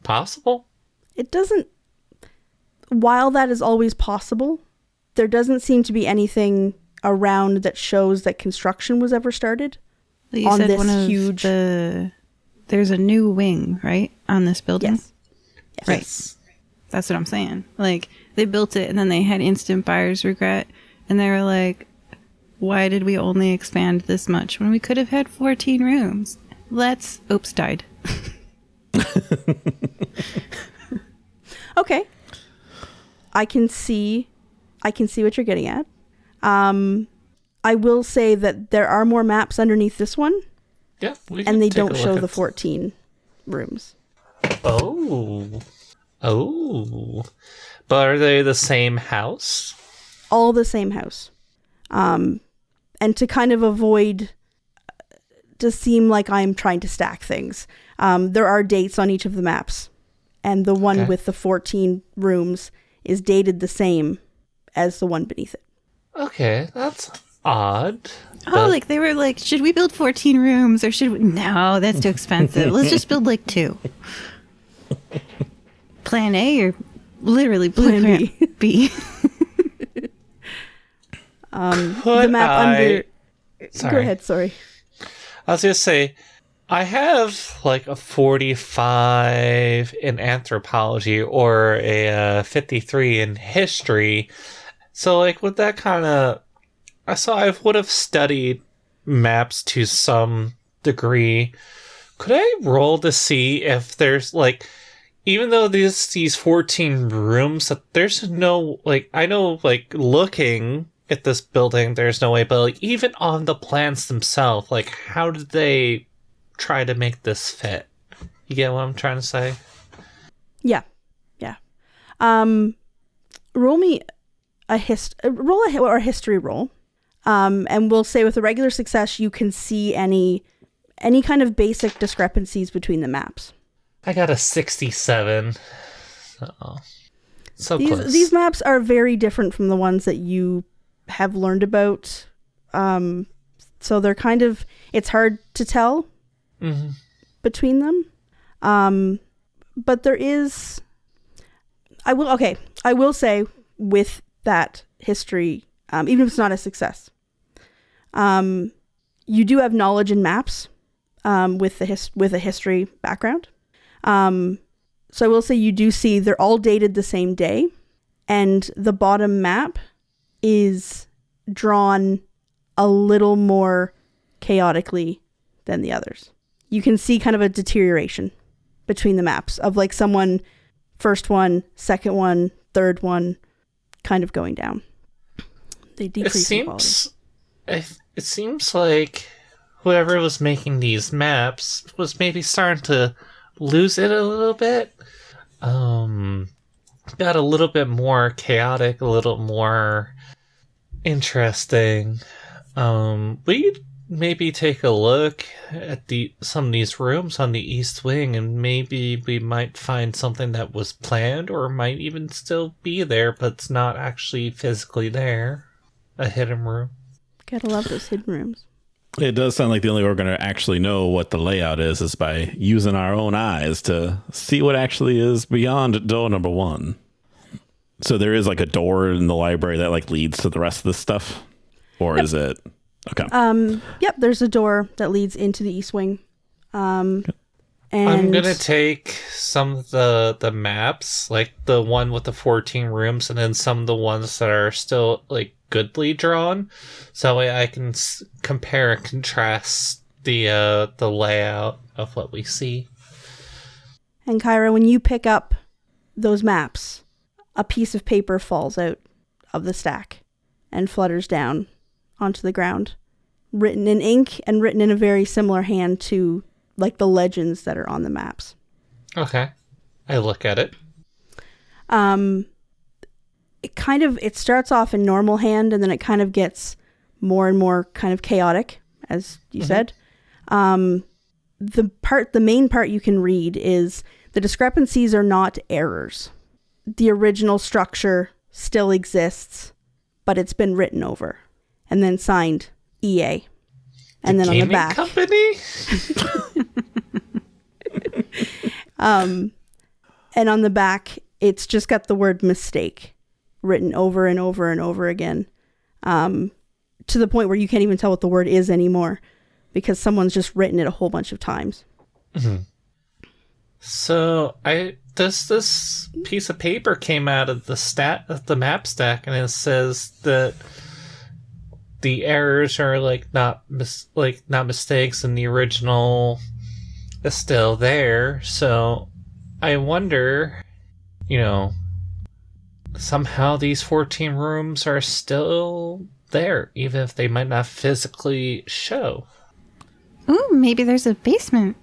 Possible. It doesn't... While that is always possible, there doesn't seem to be anything around that shows that construction was ever started. You on said this one of huge... There's a new wing, right? On this building? Yes. Right. Yes. That's what I'm saying. Like, they built it and then they had instant buyer's regret. And they were like, why did we only expand this much when we could have had 14 rooms? Oops, died. Okay. I can see what you're getting at. I will say that there are more maps underneath this one. Yeah. And they don't show the 14 rooms. Oh. But are they the same house? All the same house. And to kind of avoid to seem like I'm trying to stack things, there are dates on each of the maps. And the one with the 14 rooms is dated the same as the one beneath it. Okay, that's odd. Oh, like they were like, should we build 14 rooms or should we? No, that's too expensive. Let's just build like 2. Plan A or literally Plan Blueprint B? The map under... Sorry. Go ahead, sorry. I was going to say, I have like a 45 in anthropology or a 53 in history. So like with that kind of... So I would have studied maps to some degree. Could I roll to see if there's like... Even though these 14 rooms, that there's no... Like, I know like looking at this building, there's no way, but like even on the plans themselves, like how did they try to make this fit? You get what I'm trying to say? Yeah. Roll me a history roll. And we'll say with a regular success, you can see any kind of basic discrepancies between the maps. I got a 67. So close. These maps are very different from the ones that you have learned about. So they're kind of, it's hard to tell between them. But there is, I will say with that history, even if it's not a success, you do have knowledge in maps with a history background. So I will say you do see they're all dated the same day, and the bottom map is drawn a little more chaotically than the others. You can see kind of a deterioration between the maps of like someone first one, second one, third one, kind of going down. They decrease in quality. It seems like whoever was making these maps was maybe starting to lose it a little bit. Got a little bit more chaotic, a little more interesting. Will you maybe take a look at some of these rooms on the east wing, and maybe we might find something that was planned or might even still be there, but it's not actually physically there. A hidden room. Gotta love those hidden rooms. It does sound like the only way we're going to actually know what the layout is by using our own eyes to see what actually is beyond door number 1. So there is like a door in the library that like leads to the rest of this stuff? Or is it... Okay. Yep, there's a door that leads into the east wing. And I'm going to take some of the maps, like the one with the 14 rooms, and then some of the ones that are still like goodly drawn, so that way I can compare and contrast the layout of what we see. And Caiyra, when you pick up those maps, a piece of paper falls out of the stack and flutters down onto the ground, written in ink and written in a very similar hand to like the legends that are on the maps. Okay. I look at it. It starts off in normal hand, and then it kind of gets more and more kind of chaotic, as you said. The main part you can read is the discrepancies are not errors. The original structure still exists, but it's been written over and then signed EA. And then on the back, company? and on the back, it's just got the word mistake written over and over and over again, to the point where you can't even tell what the word is anymore because someone's just written it a whole bunch of times. Mm-hmm. So this piece of paper came out of the map stack, and it says that the errors are not mistakes, and the original is still there. So I wonder, somehow these 14 rooms are still there, even if they might not physically show. Ooh, maybe there's a basement.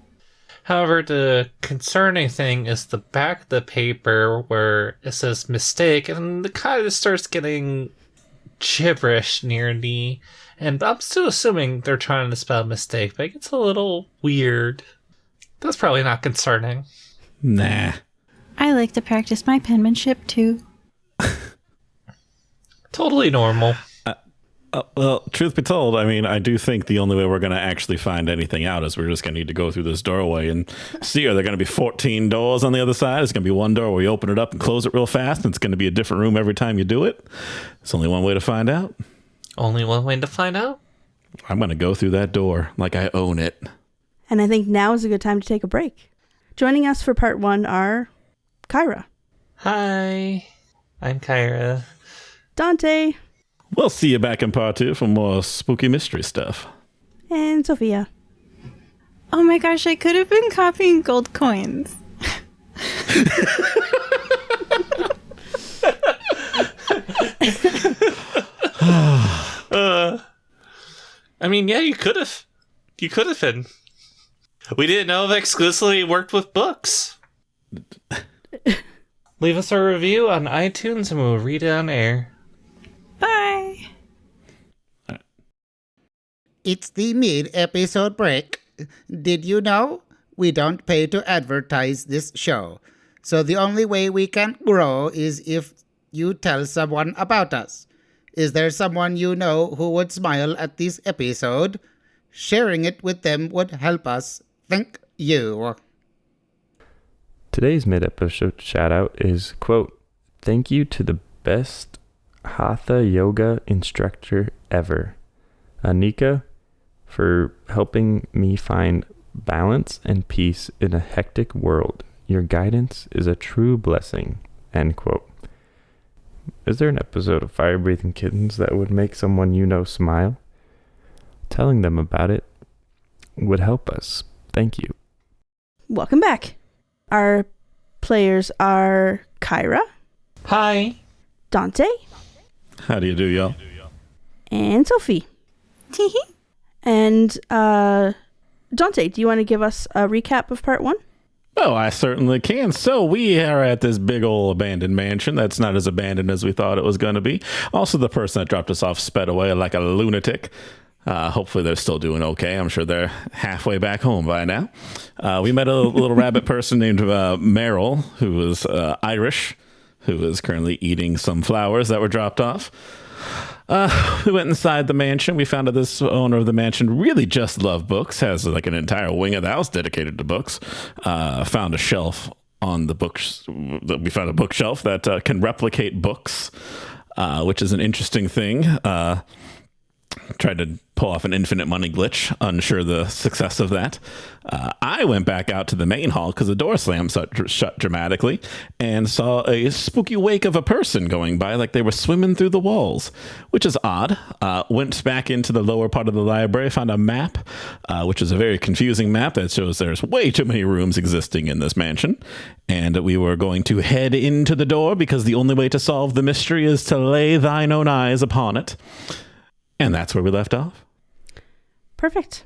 However, the concerning thing is the back of the paper where it says mistake, and it kind of starts getting gibberish near me. And I'm still assuming they're trying to spell mistake, but it gets a little weird. That's probably not concerning. Nah. I like to practice my penmanship too. Totally normal. Well, truth be told, I mean, I do think the only way we're going to actually find anything out is we're just going to need to go through this doorway and see. Are there going to be 14 doors on the other side? It's going to be one door where you open it up and close it real fast, and it's going to be a different room every time you do it. It's only one way to find out. Only one way to find out? I'm going to go through that door like I own it. And I think now is a good time to take a break. Joining us for part 1 are Caiyra. Hi, I'm Caiyra. Dante. We'll see you back in part 2 for more spooky mystery stuff. And Sofia. Oh my gosh, I could have been copying gold coins. I mean, yeah, you could have. You could have been. We didn't know if exclusively worked with books. Leave us a review on iTunes and we'll read it on air. Bye. It's the mid-episode break. Did you know? We don't pay to advertise this show. So the only way we can grow is if you tell someone about us. Is there someone you know who would smile at this episode? Sharing it with them would help us. Thank you. Today's mid-episode shout-out is, quote, "Thank you to the best Hatha yoga instructor ever, Anika, for helping me find balance and peace in a hectic world. Your guidance is a true blessing," end quote. Is there an episode of Fire Breathing Kittens that would make someone you know smile? Telling them about it would help us. Thank you. Welcome back. Our players are Caiyra, Hi. Dante, How do you do, y'all? and Sophie. And Dante, do you want to give us a recap of part 1? Oh, I certainly can. So we are at this big old abandoned mansion that's not as abandoned as we thought it was going to be. Also, the person that dropped us off sped away like a lunatic. Hopefully they're still doing okay. I'm sure they're halfway back home by now. We met a little rabbit person named Meryl, who was Irish, who is currently eating some flowers that were dropped off. We went inside the mansion. We found out this owner of the mansion really just loved books, has like an entire wing of the house dedicated to books. Found a shelf on the books. We found a bookshelf that can replicate books, which is an interesting thing. Tried to pull off an infinite money glitch, unsure the success of that. I went back out to the main hall because the door slammed shut dramatically and saw a spooky wake of a person going by like they were swimming through the walls, which is odd. Went back into the lower part of the library, found a map, which is a very confusing map that shows there's way too many rooms existing in this mansion. And we were going to head into the door because the only way to solve the mystery is to lay thine own eyes upon it. And that's where we left off. Perfect.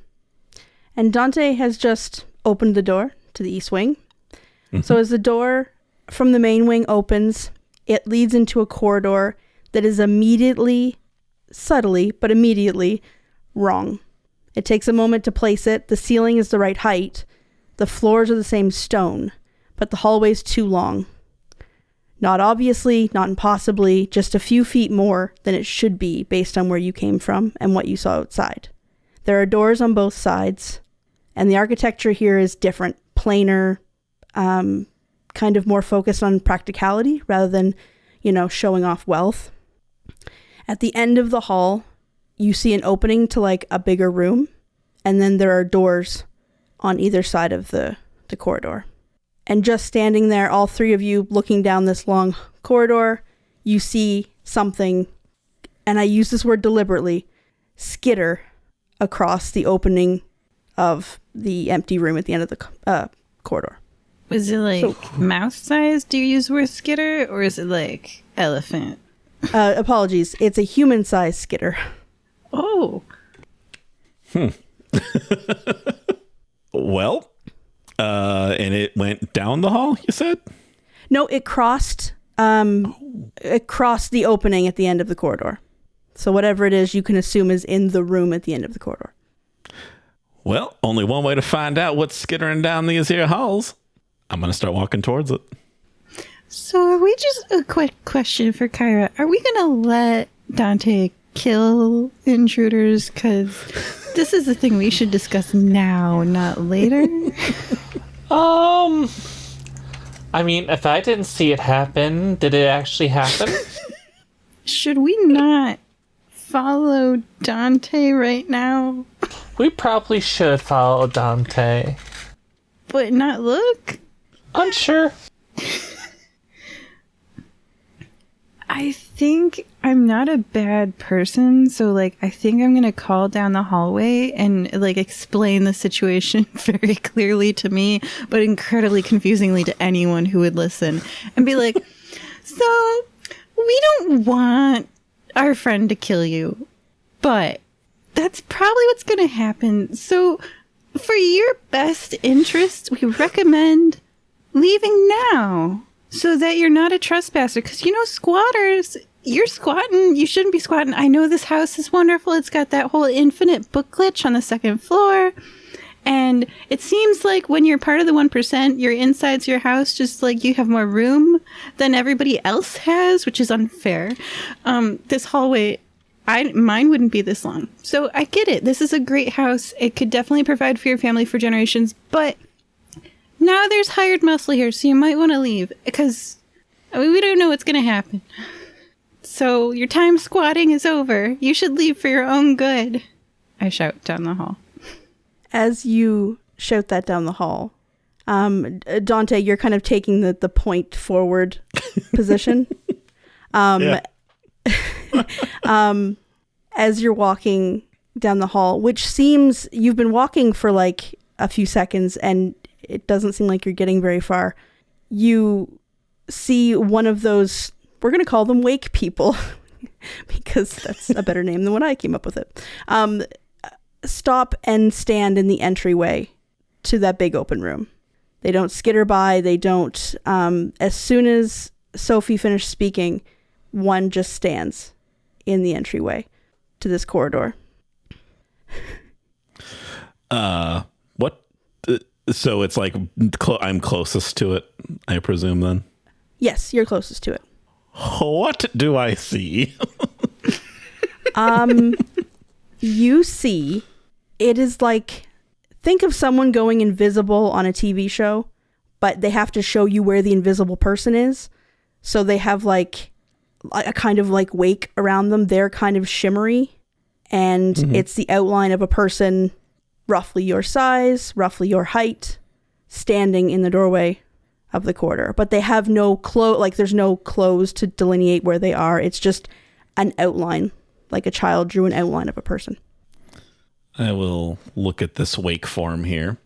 And Dante has just opened the door to the east wing. Mm-hmm. So as the door from the main wing opens, it leads into a corridor that is immediately, subtly, but immediately wrong. It takes a moment to place it. The ceiling is the right height. The floors are the same stone, but the hallway's too long. Not obviously, not impossibly, just a few feet more than it should be based on where you came from and what you saw outside. There are doors on both sides, and the architecture here is different, plainer, kind of more focused on practicality rather than, showing off wealth. At the end of the hall, you see an opening to like a bigger room, and then there are doors on either side of the corridor. And just standing there, all three of you looking down this long corridor, you see something, and I use this word deliberately, skitter across the opening of the empty room at the end of the corridor. Was it mouse size? Do you use the word skitter, or is it like elephant? Apologies. It's a human-sized skitter. Oh. Well... and it went down the hall, you said? No, it crossed the opening at the end of the corridor. So whatever it is, you can assume is in the room at the end of the corridor. Well, only one way to find out what's skittering down these here halls. I'm going to start walking towards it. So are we just a quick question for Caiyra? Are we going to let Dante kill intruders? Because this is the thing we should discuss now, not later. I mean, if I didn't see it happen, did it actually happen? Should we not follow Dante right now? We probably should follow Dante. But not look? Unsure. I think I'm not a bad person, so, like, I think I'm gonna call down the hallway and, like, explain the situation very clearly to me, but incredibly confusingly to anyone who would listen, and be like, so, we don't want our friend to kill you, but that's probably what's gonna happen, so, for your best interest, we recommend leaving now. So that you're not a trespasser. Because, you know, squatters, you're squatting. You shouldn't be squatting. I know this house is wonderful. It's got that whole infinite book glitch on the second floor. And it seems like when you're part of the 1%, your inside's your house, just like you have more room than everybody else has, which is unfair. This hallway, mine wouldn't be this long. So I get it. This is a great house. It could definitely provide for your family for generations. But now there's hired muscle here, so you might want to leave. Because we don't know what's going to happen. So your time squatting is over. You should leave for your own good. I shout down the hall. As you shout that down the hall, Dante, you're kind of taking the point forward position. As you're walking down the hall, which seems you've been walking for like a few seconds and it doesn't seem like you're getting very far. You see one of those, we're going to call them wake people because that's a better name than what I came up with it. Stop and stand in the entryway to that big open room. They don't skitter by. They don't, as soon as Sophie finished speaking, one just stands in the entryway to this corridor. What? So it's like I'm closest to it, I presume, then? Yes, you're closest to it. What do I see? You see, it is like, think of someone going invisible on a TV show, but they have to show you where the invisible person is. So they have like a kind of like wake around them. They're kind of shimmery, and it's the outline of a person roughly your size, roughly your height, standing in the doorway of the corridor. But they have no there's no clothes to delineate where they are. It's just an outline, like a child drew an outline of a person. I will look at this wake form here.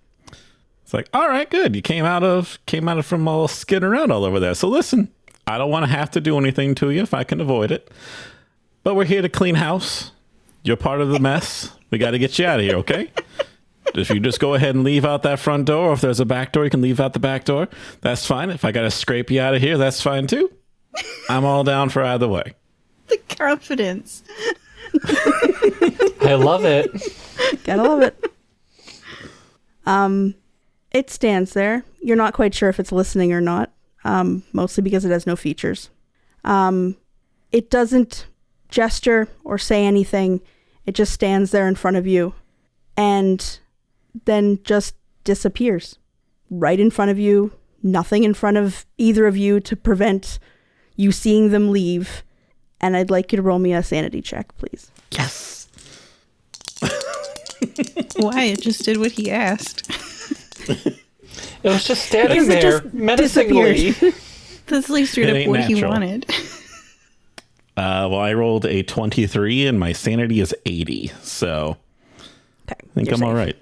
It's like, all right, good. You came out of from all skidding around all over there. So listen, I don't want to have to do anything to you if I can avoid it. But we're here to clean house. You're part of the mess. We got to get you out of here, okay? If you just go ahead and leave out that front door, or if there's a back door, you can leave out the back door. That's fine. If I got to scrape you out of here, that's fine too. I'm all down for either way. The confidence. I love it. Gotta love it. It stands there. You're not quite sure if it's listening or not, mostly because it has no features. It doesn't gesture or say anything. It just stands there in front of you and then just disappears right in front of you. Nothing in front of either of you to prevent you seeing them leave. And I'd like you to roll me a sanity check, please. Yes. Wyatt just did what he asked. It was just standing Because it there just menacingly. That's like straight It up ain't what he natural. wanted. Well, I rolled a 23 and my sanity is 80. So Okay, I think you're I'm safe. all right.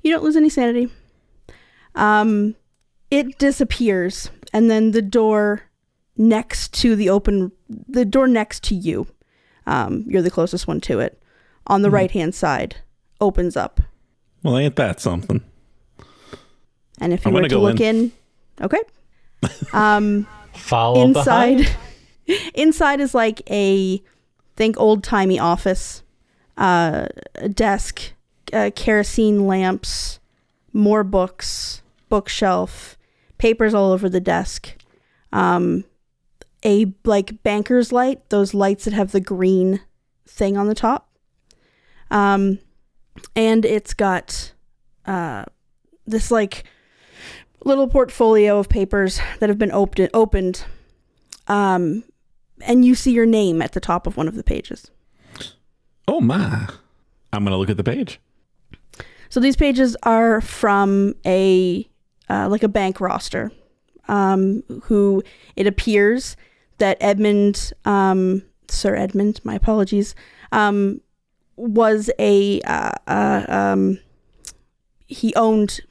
You don't lose any sanity. It disappears, and then the door next to the door next to you, you're the closest one to it, on the right-hand side, opens up. Well, ain't that something? And if you I'm were gonna to go look in. okay. Follow Inside, behind. inside is like think old-timey office, a desk, kerosene lamps, more books, bookshelf, papers all over the desk, a like banker's light, those lights that have the green thing on the top. And it's got this like little portfolio of papers that have been opened. And you see your name at the top of one of the pages. Oh my. I'm going to look at the page. So these pages are from a bank roster, who it appears that Edmund, Sir Edmund, my apologies, was he owned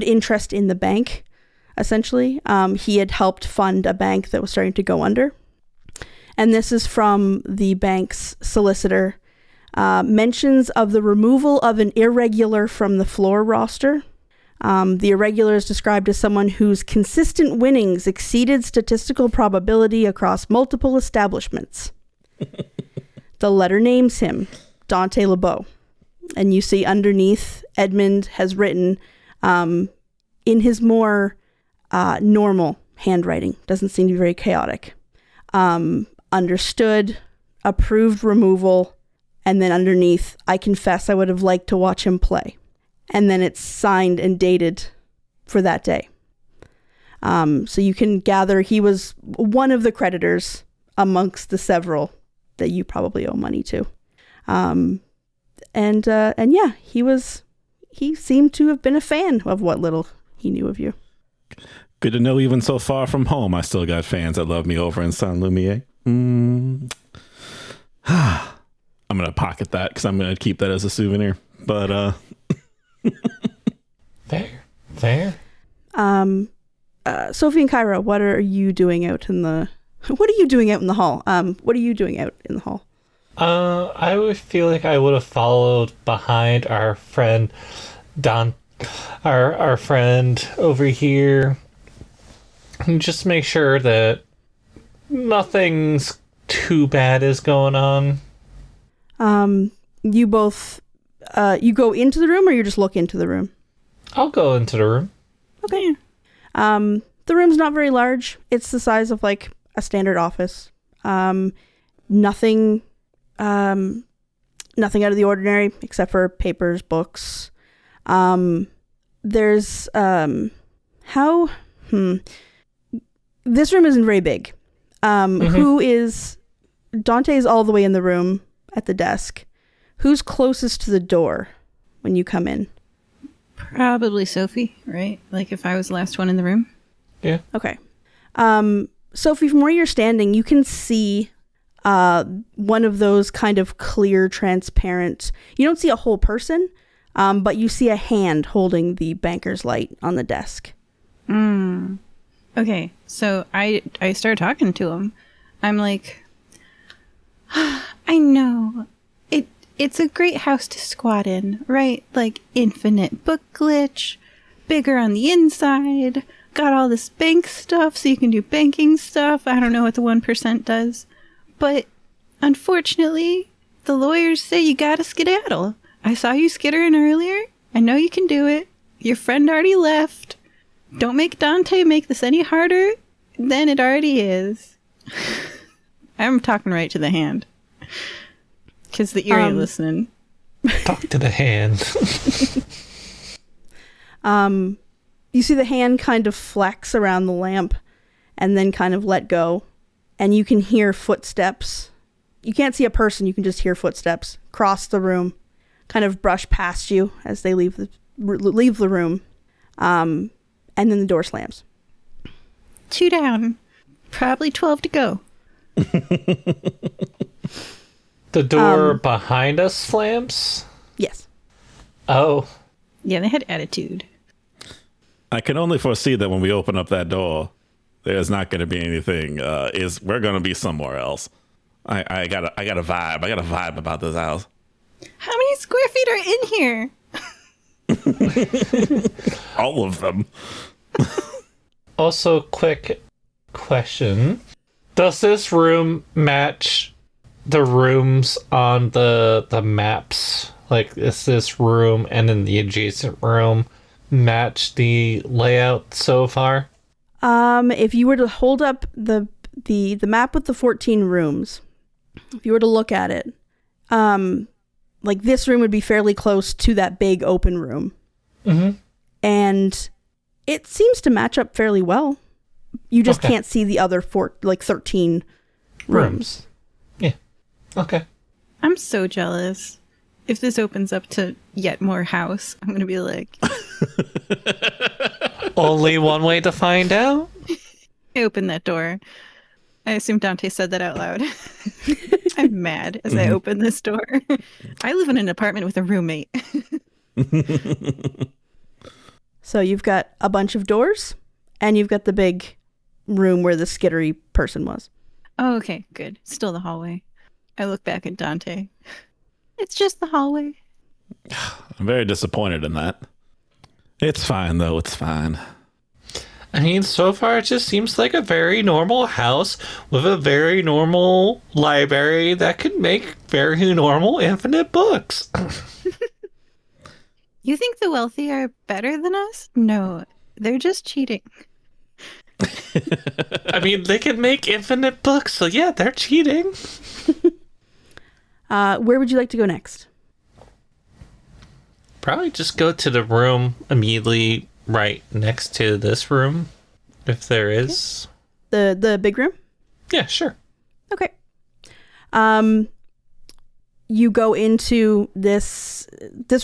interest in the bank, essentially. He had helped fund a bank that was starting to go under. And this is from the bank's solicitor. Mentions of the removal of an irregular from the floor roster. The irregular is described as someone whose consistent winnings exceeded statistical probability across multiple establishments. The letter names him, Dante LeBeau. And you see underneath, Edmund has written, in his more normal handwriting, doesn't seem to be very chaotic, understood, approved removal, and then underneath, I confess I would have liked to watch him play. And then it's signed and dated for that day. So you can gather he was one of the creditors amongst the several that you probably owe money to. And yeah, he seemed to have been a fan of what little he knew of you. Good to know even so far from home, I still got fans that love me over in Saint Lumiere. I'm going to pocket that because I'm going to keep that as a souvenir. But, Fair. Sophie and Caiyra, what are you doing out in the hall? What are you doing out in the hall? I would feel like I would have followed behind our friend our friend over here, and just make sure that nothing's too bad is going on. You both, you go into the room or you just look into the room? I'll go into the room. Okay. The room's not very large. It's the size of like a standard office. Nothing out of the ordinary except for papers, books. This room isn't very big. Dante's all the way in the room at the desk. Who's closest to the door when you come in? Probably Sophie, right? Like if I was the last one in the room. Yeah. Okay. Sophie, from where you're standing, you can see one of those kind of clear, transparent... You don't see a whole person, but you see a hand holding the banker's light on the desk. Okay, so I start talking to him. I'm like, I know. It's a great house to squat in, right? Like infinite book glitch, bigger on the inside, got all this bank stuff so you can do banking stuff. I don't know what the 1% does. But unfortunately, the lawyers say you gotta skedaddle. I saw you skittering earlier. I know you can do it. Your friend already left. Don't make Dante make this any harder than it already is. I'm talking right to the hand. Because the ear listening. Talk to the hand. You see the hand kind of flex around the lamp and then kind of let go. And you can hear footsteps. You can't see a person, you can just hear footsteps cross the room, kind of brush past you as they leave the room. And then the door slams. 2 down. Probably 12 to go. The door behind us slams? Yes. Oh. Yeah, they had attitude. I can only foresee that when we open up that door, there's not going to be anything. We're going to be somewhere else. I got a vibe. I got a vibe about this house. How many square feet are in here? All of them. Also, quick question. Does this room match the rooms on the maps? Like, is this room and then the adjacent room match the layout so far? If you were to hold up the map with the 14 rooms, if you were to look at it, like this room would be fairly close to that big open room. Mm-hmm. And it seems to match up fairly well. You just can't see the other 13 rooms. Yeah. Okay. I'm so jealous. If this opens up to yet more house, I'm going to be like... Only one way to find out? I opened that door. I assume Dante said that out loud. I'm mad as I open this door. I live in an apartment with a roommate. So you've got a bunch of doors, and you've got the big room where the skittery person was. Oh, okay, good. Still the hallway. I look back at Dante. It's just the hallway. I'm very disappointed in that. It's fine, though. It's fine. I mean, so far it just seems like a very normal house with a very normal library that could make very normal infinite books. You think the wealthy are better than us? No, they're just cheating. I mean, they can make infinite books, so yeah, they're cheating. Where would you like to go next? Probably just go to the room immediately right next to this room, if there is. The big room? Yeah, sure. Okay. You go into this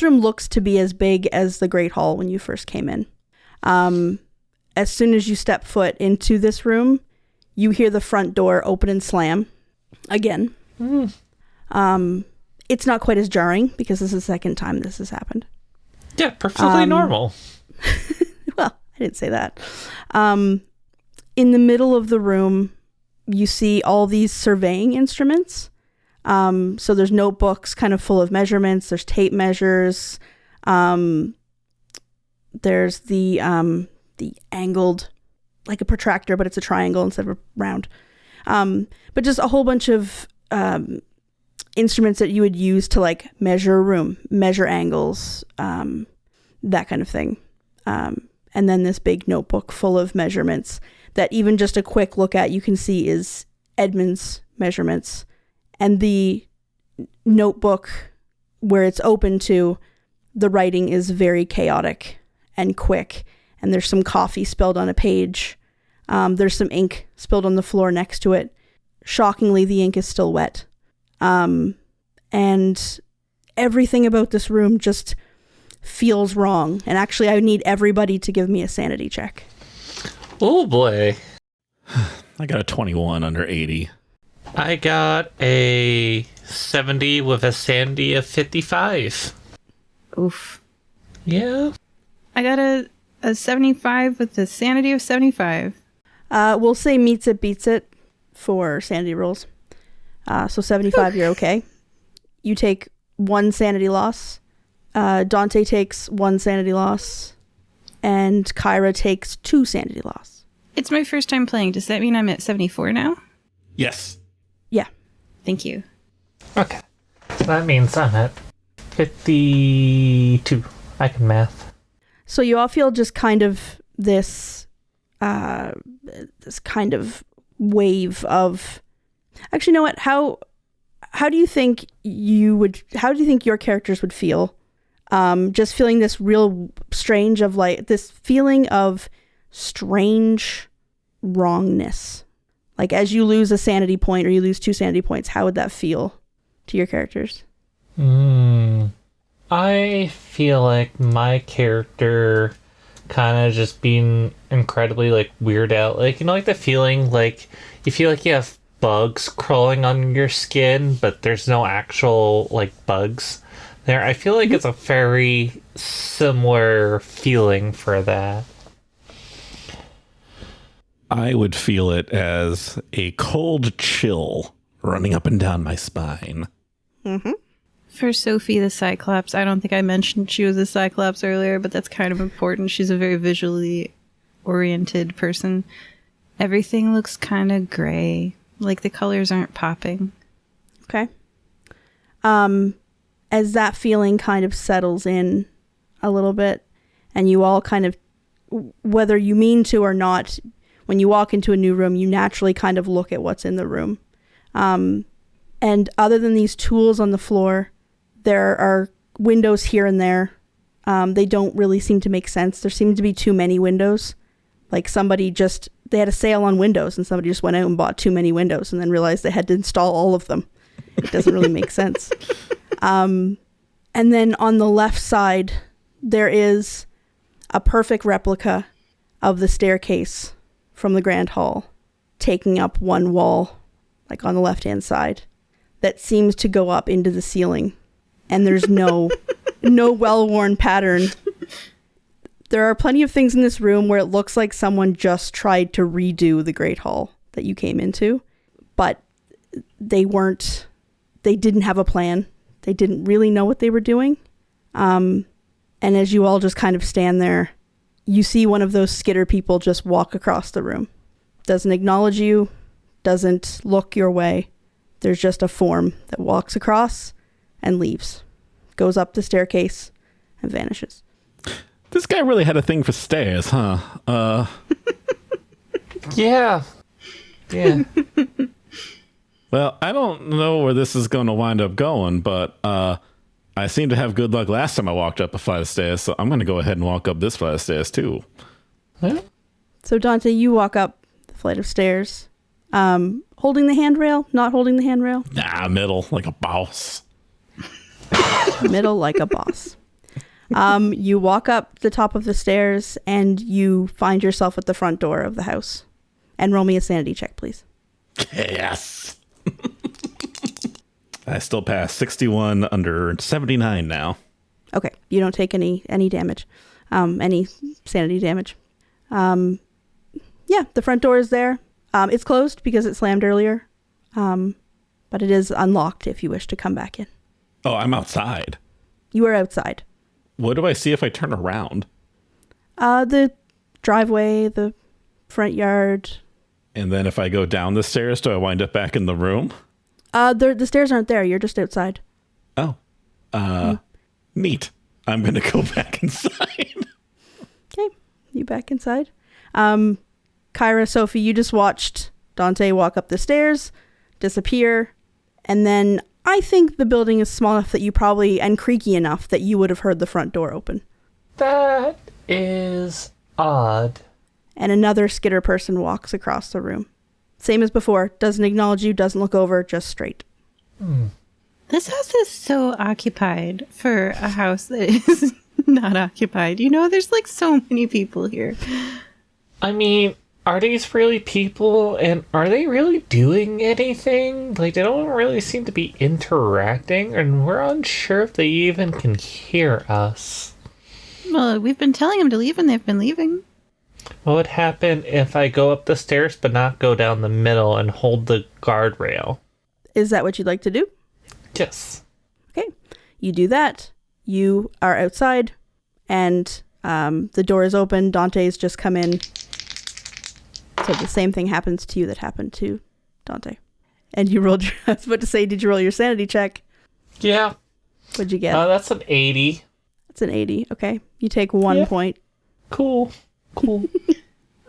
room looks to be as big as the Great Hall when you first came in. As soon as you step foot into this room, you hear the front door open and slam again. It's not quite as jarring because this is the second time this has happened. Yeah, perfectly normal. Well, I didn't say that. In the middle of the room, you see all these surveying instruments. So there's notebooks kind of full of measurements. There's tape measures. There's the angled, like a protractor, but it's a triangle instead of a round. But just a whole bunch of instruments that you would use to like measure a room, measure angles, that kind of thing. And then this big notebook full of measurements that even just a quick look at you can see is Edmund's measurements. And the notebook where it's open to, the writing is very chaotic and quick. And there's some coffee spilled on a page. There's some ink spilled on the floor next to it. Shockingly, the ink is still wet. And everything about this room just feels wrong. And actually, I need everybody to give me a sanity check. Oh boy. I got a 21 under 80. I got a 70 with a sanity of 55. Oof. Yeah. I got a 75 with a sanity of 75. We'll say meets it, beats it for sanity rolls. So 75, you're okay. You take 1 sanity loss. Dante takes 1 sanity loss. And Caiyra takes 2 sanity loss. It's my first time playing. Does that mean I'm at 74 now? Yes. Yeah. Thank you. Okay. That means I'm at 52. I can math. So you all feel just kind of this kind of wave of... Actually, you know what? How do you think your characters would feel? Just feeling this real strange of like this feeling of strange wrongness. Like as you lose a sanity point or you lose 2 sanity points, how would that feel to your characters? I feel like my character kind of just being incredibly like weirded out. Like, you know, like the feeling like you feel like you have bugs crawling on your skin, but there's no actual like bugs there. I feel like it's a very similar feeling for that. I would feel it as a cold chill running up and down my spine. Mm-hmm. For Sophie the Cyclops, I don't think I mentioned she was a Cyclops earlier, but that's kind of important. She's a very visually oriented person. Everything looks kind of gray. Like the colors aren't popping. Okay. As that feeling kind of settles in a little bit, and you all kind of, whether you mean to or not, when you walk into a new room, you naturally kind of look at what's in the room. And other than these tools on the floor, there are windows here and there. They don't really seem to make sense. There seem to be too many windows. Like they had a sale on windows and somebody just went out and bought too many windows and then realized they had to install all of them. It doesn't really make sense. And then on the left side, there is a perfect replica of the staircase from the Grand Hall, taking up one wall, like on the left-hand side, that seems to go up into the ceiling. And there's no well-worn pattern. There are plenty of things in this room where it looks like someone just tried to redo the Great Hall that you came into, but they didn't have a plan. They didn't really know what they were doing. And as you all just kind of stand there, you see one of those skitter people just walk across the room. Doesn't acknowledge you, doesn't look your way. There's just a form that walks across and leaves, goes up the staircase and vanishes. This guy really had a thing for stairs, huh? Yeah. Well, I don't know where this is going to wind up going, but I seem to have good luck last time I walked up a flight of stairs, so I'm going to go ahead and walk up this flight of stairs, too. Yeah. So, Dante, you walk up the flight of stairs, holding the handrail, not holding the handrail? Nah, middle, like a boss. Middle like a boss. You walk up the top of the stairs, and you find yourself at the front door of the house. And roll me a sanity check, please. Yes! I still pass 61 under 79 now. Okay, you don't take any damage, any sanity damage. Yeah, the front door is there. It's closed because it slammed earlier, but it is unlocked if you wish to come back in. Oh, I'm outside. You are outside. What do I see if I turn around? The driveway, the front yard. And then if I go down the stairs, do I wind up back in the room? The stairs aren't there. You're just outside. Oh. Neat. I'm going to go back inside. Okay, you back inside. Caiyra, Sophie, you just watched Dante walk up the stairs, disappear, and then I think the building is small enough that you probably, and creaky enough that you would have heard the front door open. That is odd. And another skitter person walks across the room. Same as before, doesn't acknowledge you, doesn't look over, just straight. This house is so occupied for a house that is not occupied. You know, there's like so many people here. I mean, are these really people, and are they really doing anything? Like, they don't really seem to be interacting, and we're unsure if they even can hear us. Well, we've been telling them to leave, and they've been leaving. What would happen if I go up the stairs but not go down the middle and hold the guardrail? Is that what you'd like to do? Yes. Okay, you do that. You are outside, and the door is open. Dante's just come in. So the same thing happens to you that happened to Dante. And you rolled I was about to say, did you roll your sanity check? Yeah. What'd you get? That's an 80. It's an 80. Okay. You take 1 point. Cool.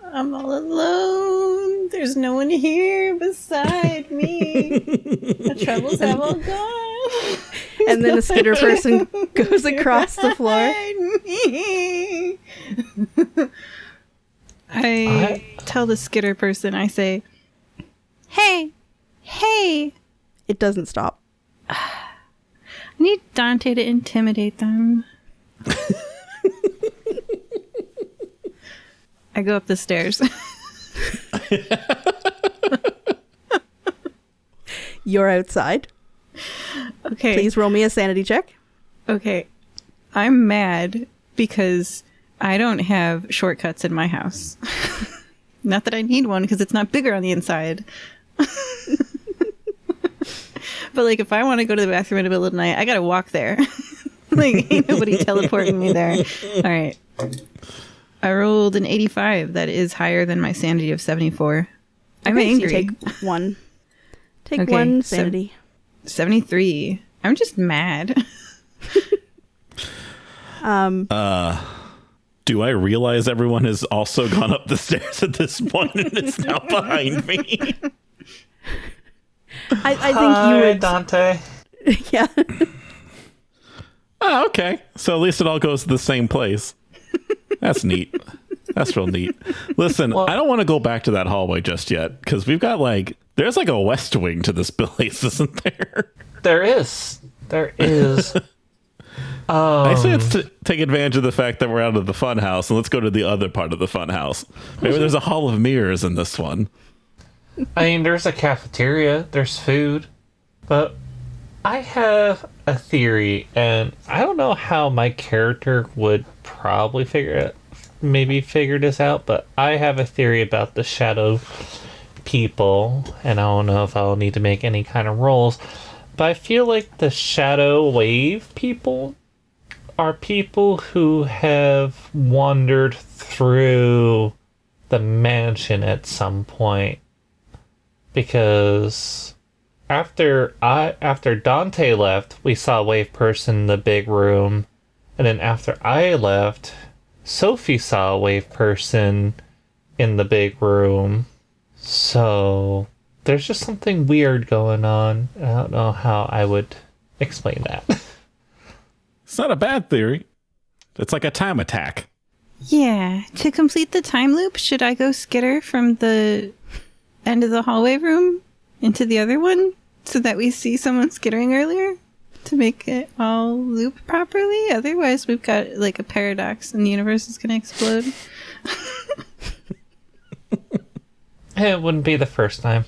I'm all alone. There's no one here beside me. The troubles have all gone. And then a skitter person goes across the floor. I tell the skitter person, I say, hey. It doesn't stop. I need Dante to intimidate them. I go up the stairs. You're outside. Okay. Please roll me a sanity check. Okay. I'm mad because I don't have shortcuts in my house. Not that I need one because it's not bigger on the inside. But like if I want to go to the bathroom in the middle of the night, I gotta walk there. Like ain't nobody teleporting me there. All right. I rolled an 85. That is higher than my sanity of 74. I'm Okay, angry. So you take one. Take Okay, one sanity. 73. I'm just mad. Do I realize everyone has also gone up the stairs at this point and is now behind me? I think you would. Dante. Yeah. Oh, okay. So at least it all goes to the same place. That's neat. That's real neat. Listen, I don't want to go back to that hallway just yet, because we've got there's a west wing to this place, isn't there? There is. I say it's to take advantage of the fact that we're out of the fun house, and let's go to the other part of the fun house. Maybe there's a hall of mirrors in this one. I mean, there's a cafeteria, there's food, but I have a theory, and I don't know how my character would probably figure this out, but I have a theory about the shadow people, and I don't know if I'll need to make any kind of rolls, but I feel like the shadow wave people are people who have wandered through the mansion at some point, because after Dante left, we saw a wave person in the big room, and then after I left, Sophie saw a wave person in the big room. So there's just something weird going on. I don't know how I would explain that. It's not a bad theory. It's like a time attack. Yeah. To complete the time loop, should I go skitter from the end of the hallway room into the other one so that we see someone skittering earlier to make it all loop properly? Otherwise, we've got a paradox and the universe is going to explode. It wouldn't be the first time.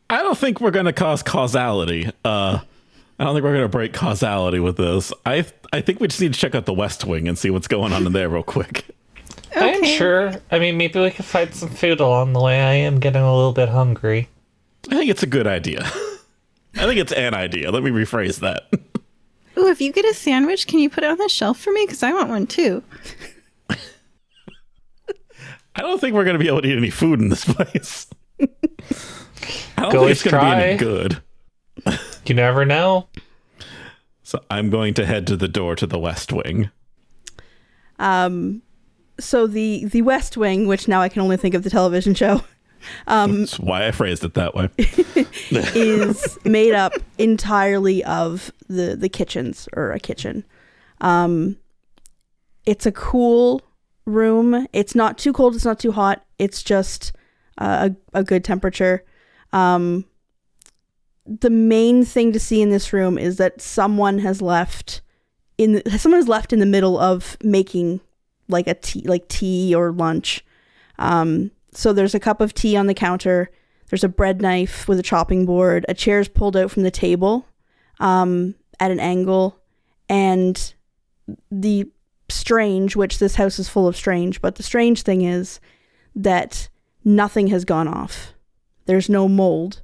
I don't think we're going to cause causality. I don't think we're going to break causality with this. I think we just need to check out the West Wing and see what's going on in there real quick. Okay. I'm sure. I mean, maybe we could find some food along the way. I am getting a little bit hungry. I think it's a good idea. I think it's an idea. Let me rephrase that. Ooh, if you get a sandwich, can you put it on the shelf for me? Because I want one too. I don't think we're going to be able to eat any food in this place. I don't think it's going to be any good. You never know. So I'm going to head to the door to the West Wing. So the West Wing, which now I can only think of the television show. That's why I phrased it that way. is made up entirely of the kitchens, or a kitchen. It's a cool room. It's not too cold, it's not too hot. It's just a good temperature. The main thing to see in this room is that someone has left in the middle of making tea or lunch. So there's a cup of tea on the counter. There's a bread knife with a chopping board. A chair's pulled out from the table at an angle. And the strange, which this house is full of strange, but the strange thing is that nothing has gone off. There's no mold.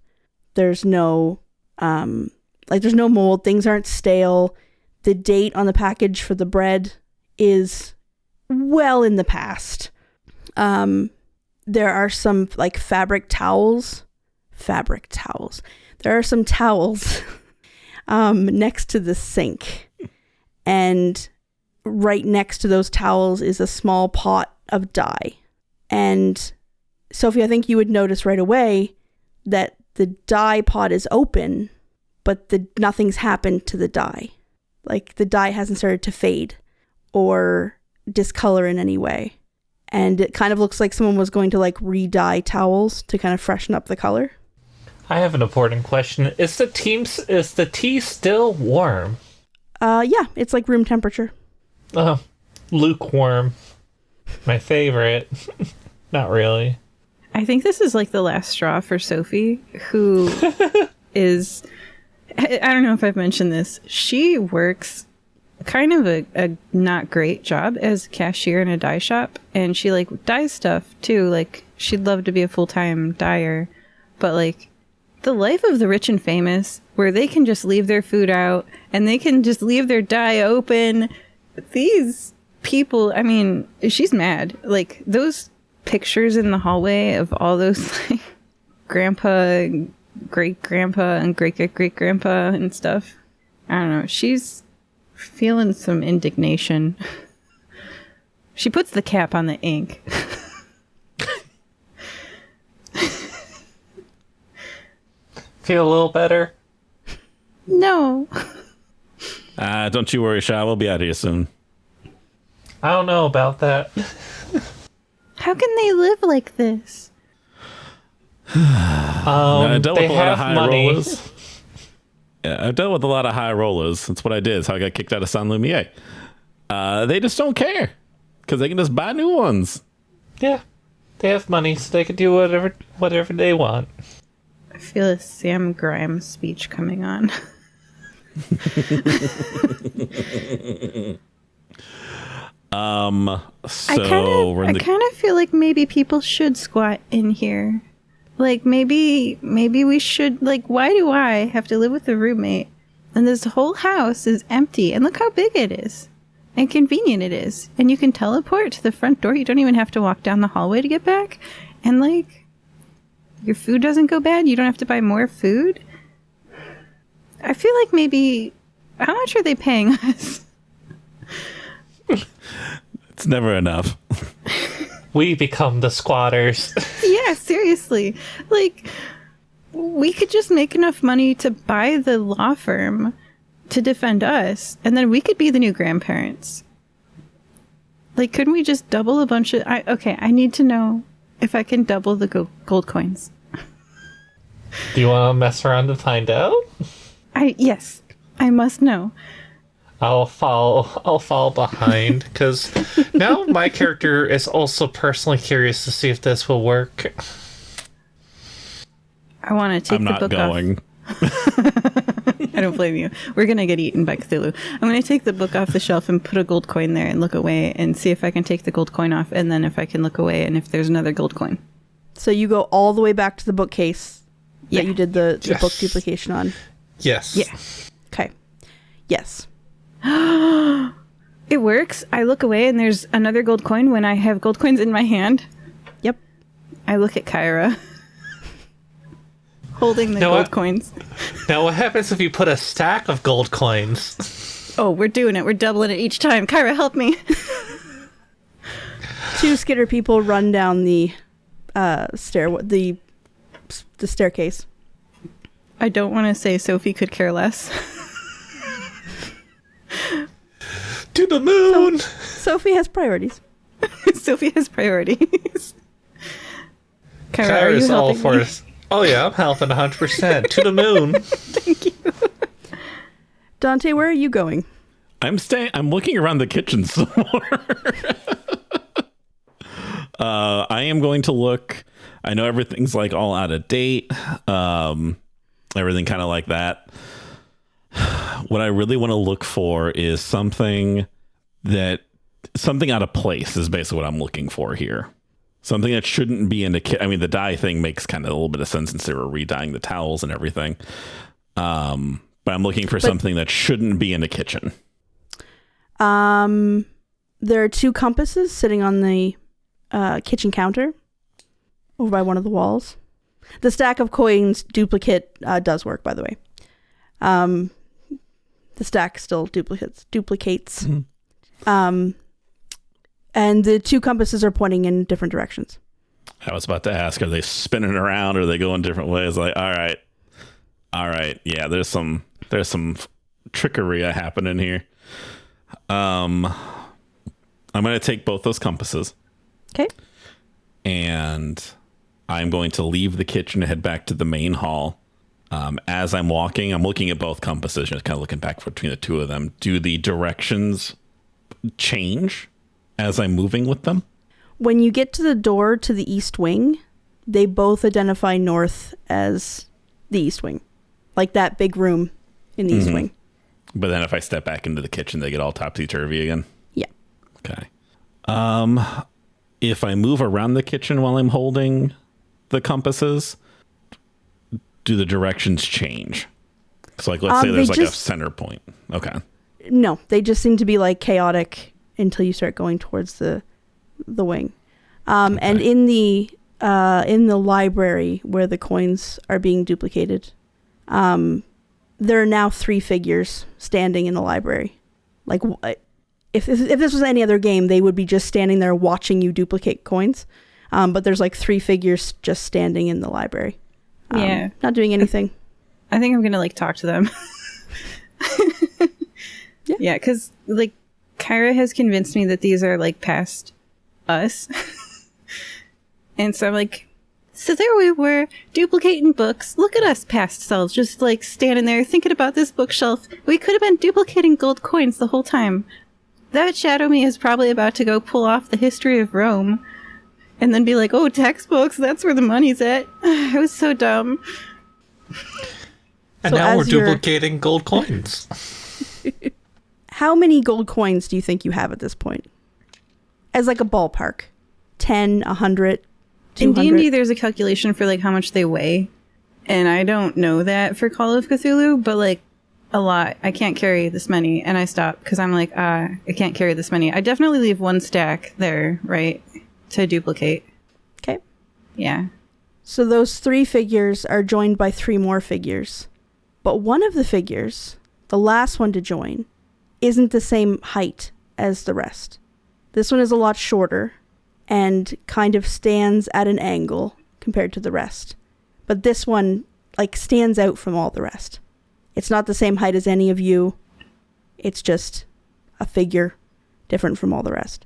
There's no there's no mold. Things aren't stale. The date on the package for the bread is well in the past. There are some fabric towels. There are some towels next to the sink. And right next to those towels is a small pot of dye. And Sophie, I think you would notice right away that the dye pot is open, but nothing's happened to the dye. The dye hasn't started to fade or discolor in any way. And it kind of looks like someone was going to re-dye towels to kind of freshen up the color. I have an important question. Is the tea still warm? Yeah, it's room temperature. Oh, lukewarm. My favorite. Not really. I think this is the last straw for Sophie, who is, I don't know if I've mentioned this. She works kind of a not great job as a cashier in a dye shop, and she dyes stuff too. She'd love to be a full-time dyer, but the life of the rich and famous, where they can just leave their food out and they can just leave their dye open. These people, I mean, she's mad. Those pictures in the hallway of all those grandpa, great grandpa, and great great grandpa and stuff. I don't know. She's feeling some indignation. She puts the cap on the ink. Feel a little better? No. Don't you worry, Sha. We'll be out of here soon. I don't know about that. How can they live like this? I dealt they with a lot of have high money. rollers. Yeah, I've dealt with a lot of high rollers. That's what I did. That's how I got kicked out of San Lumiere. They just don't care because they can just buy new ones. Yeah, they have money, so they can do whatever they want. I feel a Sam Grimes speech coming on. I kind of feel like maybe people should squat in here. Like maybe we should, like, why do I have to live with a roommate and this whole house is empty and look how big it is and convenient it is, and you can teleport to the front door. You don't even have to walk down the hallway to get back, and like your food doesn't go bad. You don't have to buy more food. I feel like maybe, how much are they paying us? It's never enough. We become the squatters. Yeah, seriously. Like, we could just make enough money to buy the law firm to defend us, and then we could be the new grandparents. Like, couldn't we just double a bunch of... I need to know if I can double the gold coins. Do you want to mess around and find out? Yes, I must know. I'll fall behind, because now my character is also personally curious to see if this will work. I want to take I'm the not book going. off. I don't blame you. We're going to get eaten by Cthulhu. I'm going to take the book off the shelf and put a gold coin there and look away and see if I can take the gold coin off, and then if I can look away and if there's another gold coin. So you go all the way back to the bookcase Yeah. that you did the Yes. book duplication on. Yes. Yeah. Okay. Yes. It works. I look away and there's another gold coin when I have gold coins in my hand. Yep. I look at Caiyra. Holding the Now gold what? coins. Now, what happens if you put a stack of gold coins? Oh, we're doing it. We're doubling it each time. Caiyra, help me. Two skitter people run down the the staircase. I don't want to say Sophie could care less. To the moon! Sophie has priorities. Sophie has priorities. Caiyra, are you Caiyra's all helping for me? us. Oh yeah, I'm helping 100%. To the moon. Thank you. Dante, where are you going? I'm looking around the kitchen some more. I am going to look. I know everything's like all out of date. Everything kind of like that. What I really want to look for is something out of place is basically what I'm looking for here. Something that shouldn't be in the kitchen. I mean, the dye thing makes kind of a little bit of sense since they were re-dyeing the towels and everything. But I'm looking for something that shouldn't be in the kitchen. There are two compasses sitting on the kitchen counter over by one of the walls. The stack of coins duplicate does work, by the way. The stack still duplicates. Mm-hmm. And the two compasses are pointing in different directions. I was about to ask, are they spinning around or are they going different ways? Like, all right. Yeah, there's some trickery happening here. I'm going to take both those compasses. Okay. And I'm going to leave the kitchen and head back to the main hall. As I'm walking, I'm looking at both compasses, just kind of looking back between the two of them. Do the directions change as I'm moving with them? When you get to the door to the east wing, they both identify north as the east wing. Like that big room in the east wing. But then if I step back into the kitchen, they get all topsy-turvy again? Yeah. Okay. If I move around the kitchen while I'm holding the compasses, do the directions change? So like, let's say there's like a center point. Okay. No, they just seem to be like chaotic until you start going towards the wing. Okay. And in the library where the coins are being duplicated, there are now 3 figures standing in the library. Like, if this was any other game, they would be just standing there watching you duplicate coins. But there's like 3 figures just standing in the library. Yeah. Not doing anything. I think I'm gonna like talk to them. Yeah, because like Caiyra has convinced me that these are like past us. And so I'm like, so there we were, duplicating books. Look at us past selves, just like standing there thinking about this bookshelf. We could have been duplicating gold coins the whole time. That shadow me is probably about to go pull off the history of Rome and then be like, oh, textbooks, that's where the money's at. I was so dumb. And So now we're as you're- duplicating gold coins. How many gold coins do you think you have at this point? As like a ballpark. 10, 100, In 200? D&D, there's a calculation for like how much they weigh. And I don't know that for Call of Cthulhu, but like a lot. I can't carry this many. And I stop because I'm like, I can't carry this many. I definitely leave one stack there, right, to duplicate. Okay. Yeah. So those 3 figures are joined by 3 more figures. But one of the figures, the last one to join, isn't the same height as the rest. This one is a lot shorter and kind of stands at an angle compared to the rest. But this one like stands out from all the rest. It's not the same height as any of you. It's just a figure different from all the rest.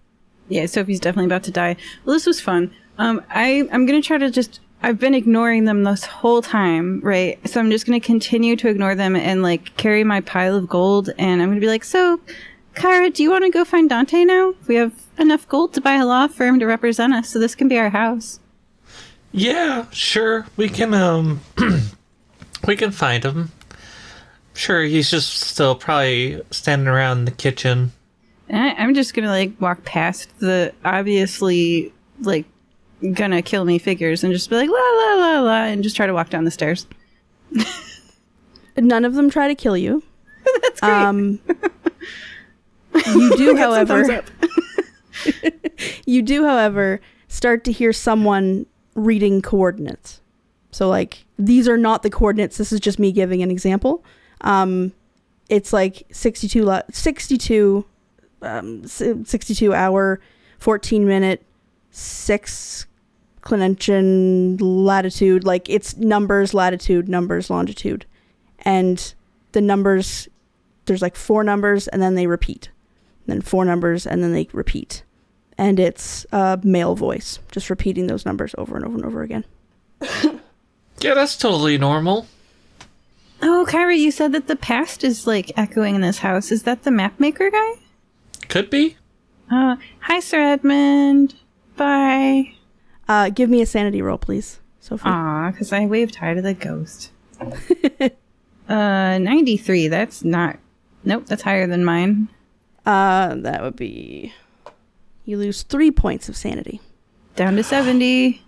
Yeah, Sophie's definitely about to die. Well, this was fun. I'm going to try to just... I've been ignoring them this whole time, right? So I'm just going to continue to ignore them and, like, carry my pile of gold. And I'm going to be like, so, Caiyra, do you want to go find Dante now? We have enough gold to buy a law firm to represent us, so this can be our house. Yeah, sure. We can we can find him. Sure, he's just still probably standing around the kitchen. And I'm just going to, like, walk past the obviously, like, gonna kill me figures and just be like, la, la, la, la, and just try to walk down the stairs. None of them try to kill you. That's great. You do, Get some thumbs up. you do, however, start to hear someone reading coordinates. So, like, these are not the coordinates. This is just me giving an example. It's like 62 hour, 14 minute, 6 Clinician latitude. Like, it's numbers, latitude, numbers, longitude. And the numbers, there's like 4 numbers and then they repeat. Then 4 numbers and then they repeat. And it's a male voice, just repeating those numbers over and over and over again. Yeah, that's totally normal. Oh, Caiyra, you said that the past is, like, echoing in this house. Is that the map maker guy? Could be. Hi, Sir Edmund. Bye. Give me a sanity roll, please, Sophie. Aw, because I waved hi to the ghost. 93. That's not... Nope, that's higher than mine. That would be... You lose 3 points of sanity. Down to 70.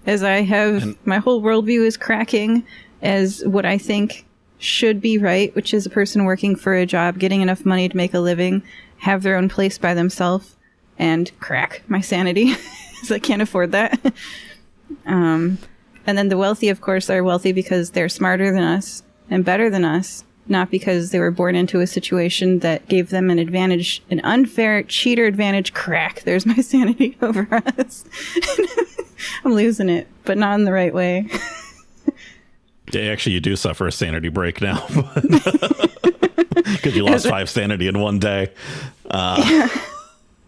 As I have... my whole worldview is cracking as what I think should be right, which is a person working for a job, getting enough money to make a living, have their own place by themselves, and crack my sanity. Because I can't afford that. And then the wealthy, of course, are wealthy because they're smarter than us and better than us, not because they were born into a situation that gave them an advantage, an unfair cheater advantage. Crack. There's my sanity over us. I'm losing it, but not in the right way. Yeah, actually, you do suffer a sanity break now. Because you lost 5 sanity in one day. Yeah.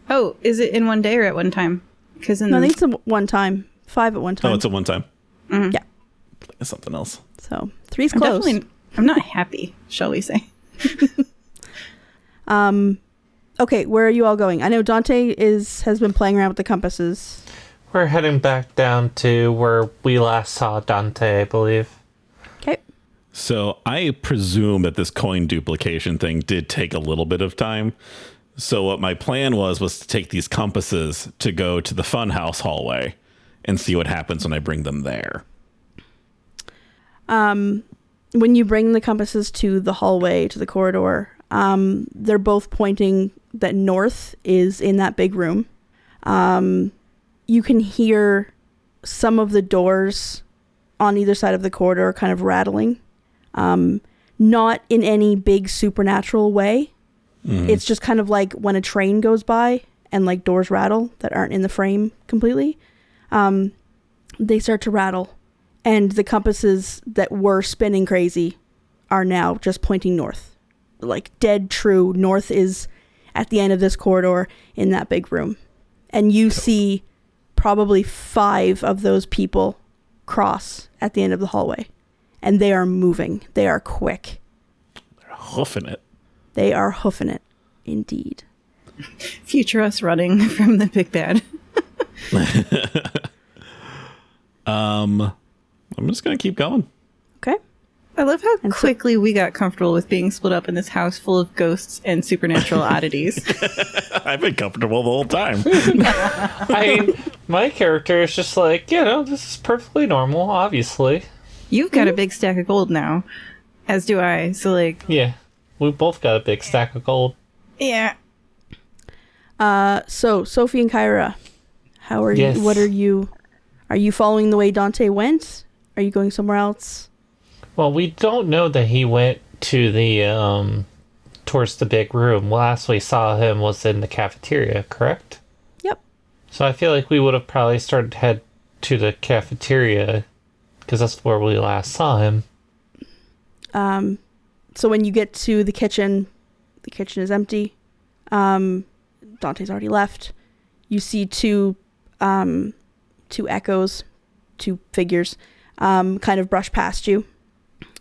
Oh, is it in one day or at one time? Because No, I think it's a one time. 5 at one time. Oh, it's a one time. Mm-hmm. Yeah. It's something else. So 3's close. I'm not happy, shall we say. Okay, where are you all going? I know Dante has been playing around with the compasses. We're heading back down to where we last saw Dante, I believe. Okay. So I presume that this coin duplication thing did take a little bit of time. So what my plan was to take these compasses to go to the funhouse hallway and see what happens when I bring them there. When you bring the compasses to the hallway, to the corridor, they're both pointing that north is in that big room. You can hear some of the doors on either side of the corridor kind of rattling. Not in any big supernatural way. Mm-hmm. It's just kind of like when a train goes by and like doors rattle that aren't in the frame completely. They start to rattle. And the compasses that were spinning crazy are now just pointing north. Like dead true. North is at the end of this corridor in that big room. And you see probably 5 of those people cross at the end of the hallway. And they are moving. They are quick. They're hoofing it. They are hoofing it, indeed. Future us running from the big bad. I'm just going to keep going. Okay. I love how quickly we got comfortable with being split up in this house full of ghosts and supernatural oddities. I've been comfortable the whole time. I mean, my character is just like, this is perfectly normal, obviously. You've got a big stack of gold now, as do I. So, like... Yeah, we both got a big stack of gold. Yeah. So, Sophie and Caiyra, how are Yes. you? What are you... Are you following the way Dante went? Are you going somewhere else? Well, we don't know that he went to the, towards the big room. Last we saw him was in the cafeteria, correct? Yep. So I feel like we would have probably started to head to the cafeteria, because that's where we last saw him. So when you get to the kitchen is empty. Dante's already left. You see two echoes, 2 figures, kind of brush past you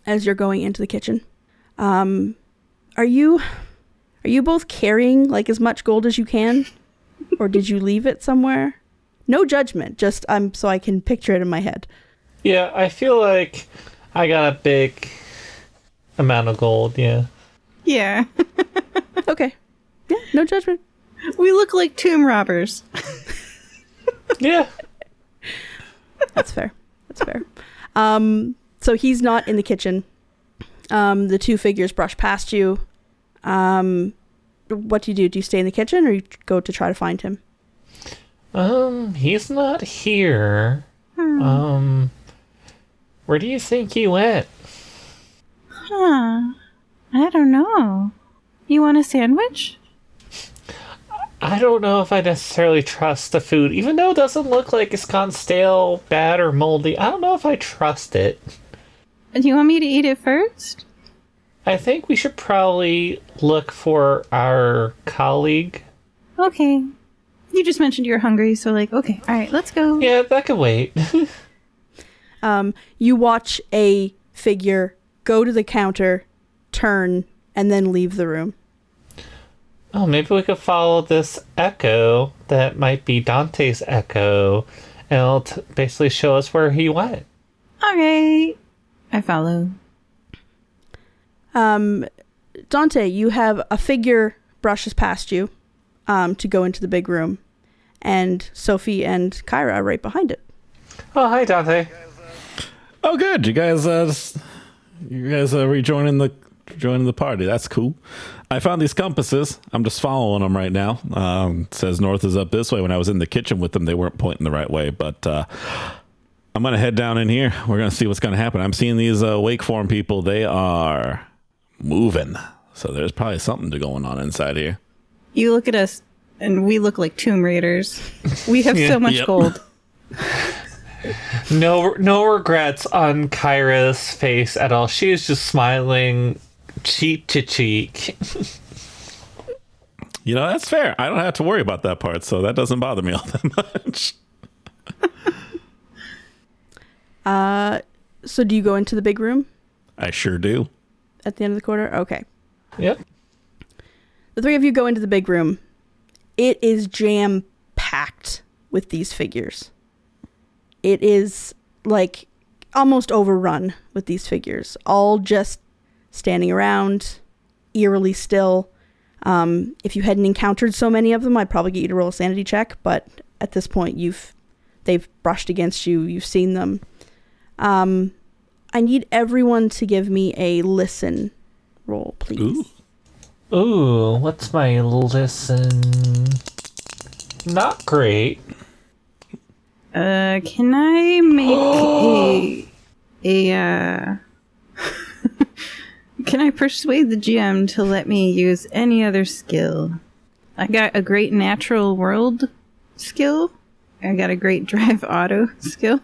as you're going into the kitchen. Are you both carrying like as much gold as you can, or did you leave it somewhere? No judgment, just so I can picture it in my head. Yeah, I feel like I got a big amount of gold, yeah. Yeah. Okay. Yeah, no judgment. We look like tomb robbers. Yeah. That's fair. So he's not in the kitchen. The 2 figures brush past you. What do you do? Do you stay in the kitchen or you go to try to find him? He's not here. Where do you think he went? Huh. I don't know. You want a sandwich? I don't know if I necessarily trust the food, even though it doesn't look like it's gone stale, bad, or moldy. I don't know if I trust it. Do you want me to eat it first? I think we should probably look for our colleague. Okay. You just mentioned you're hungry, so okay. All right, let's go. Yeah, that could wait. You watch a figure go to the counter, turn, and then leave the room. Oh, maybe we could follow this echo that might be Dante's echo, and it'll basically show us where he went. All right. I follow. Dante, you have a figure brushes past you to go into the big room, and Sophie and Caiyra are right behind it. Oh, hi, Dante. Oh, good. You guys rejoining the party. That's cool. I found these compasses. I'm just following them right now. It says north is up this way. When I was in the kitchen with them, they weren't pointing the right way, but I'm going to head down in here. We're going to see what's going to happen. I'm seeing these wake form people. They are moving. So there's probably something going on inside here. You look at us, and we look like tomb raiders. We have so much gold. No regrets on Caiyra's face at all. She is just smiling cheek to cheek. That's fair. I don't have to worry about that part, so that doesn't bother me all that much. So do you go into the big room? I sure do. At the end of the corridor? Okay. Yep. The 3 of you go into the big room. It is jam-packed with these figures. It is almost overrun with these figures, all just standing around, eerily still. If you hadn't encountered so many of them, I'd probably get you to roll a sanity check, but at this point they've brushed against you, you've seen them. I need everyone to give me a listen roll, please. Ooh, what's my listen? Not great. Can I make a can I persuade the GM to let me use any other skill? I got a great natural world skill. I got a great drive auto skill.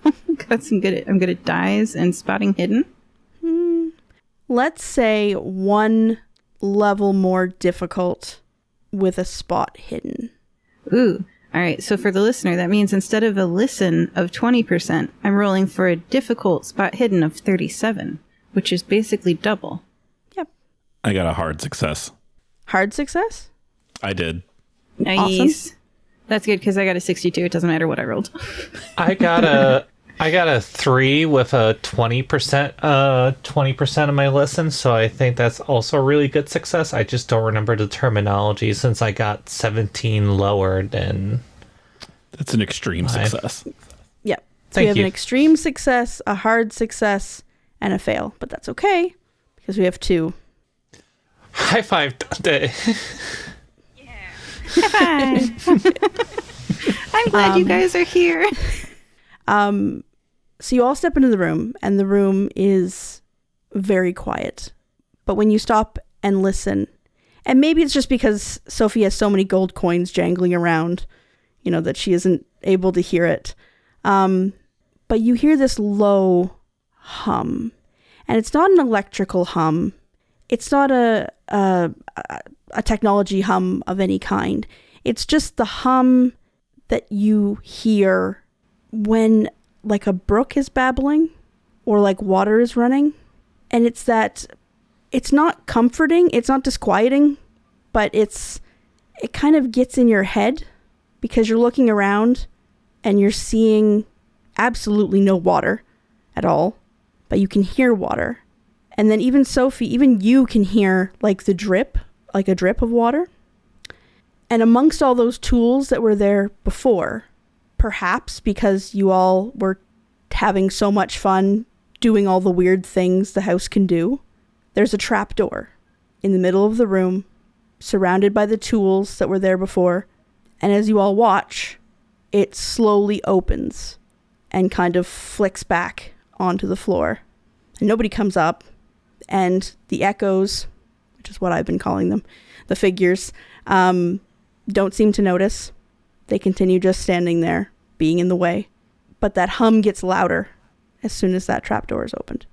I'm good at dyes and spotting hidden. let's say 1 level more difficult with a spot hidden. Ooh. All right. So for the listener, that means instead of a listen of 20%, I'm rolling for a difficult spot hidden of 37, which is basically double. Yep. I got a hard success. Hard success? I did. Nice. Awesome. That's good because I got a 62. It doesn't matter what I rolled. I got a 3 with a 20% of my listen, so I think that's also a really good success. I just don't remember the terminology since I got 17 lower than. That's an extreme success. Yep. So Thank we have you. an extreme success, a hard success, and a fail. But that's okay because we have 2. High five, Dante. High five. I'm glad you guys are here. So you all step into the room, and the room is very quiet. But when you stop and listen, and maybe it's just because Sophie has so many gold coins jangling around, that she isn't able to hear it. But you hear this low hum, and it's not an electrical hum. It's not a technology hum of any kind. It's just the hum that you hear when like a brook is babbling or like water is running. And it's not comforting, it's not disquieting, but it kind of gets in your head because you're looking around and you're seeing absolutely no water at all, but you can hear water. And then even Sophie, even you can hear like the drip, like a drip of water. And amongst all those tools that were there before, perhaps because you all were having so much fun doing all the weird things the house can do, there's a trapdoor in the middle of the room, surrounded by the tools that were there before. And as you all watch, it slowly opens and kind of flicks back onto the floor. And nobody comes up. And the echoes, which is what I've been calling them, the figures, don't seem to notice. They continue just standing there, being in the way. But that hum gets louder as soon as that trapdoor is opened.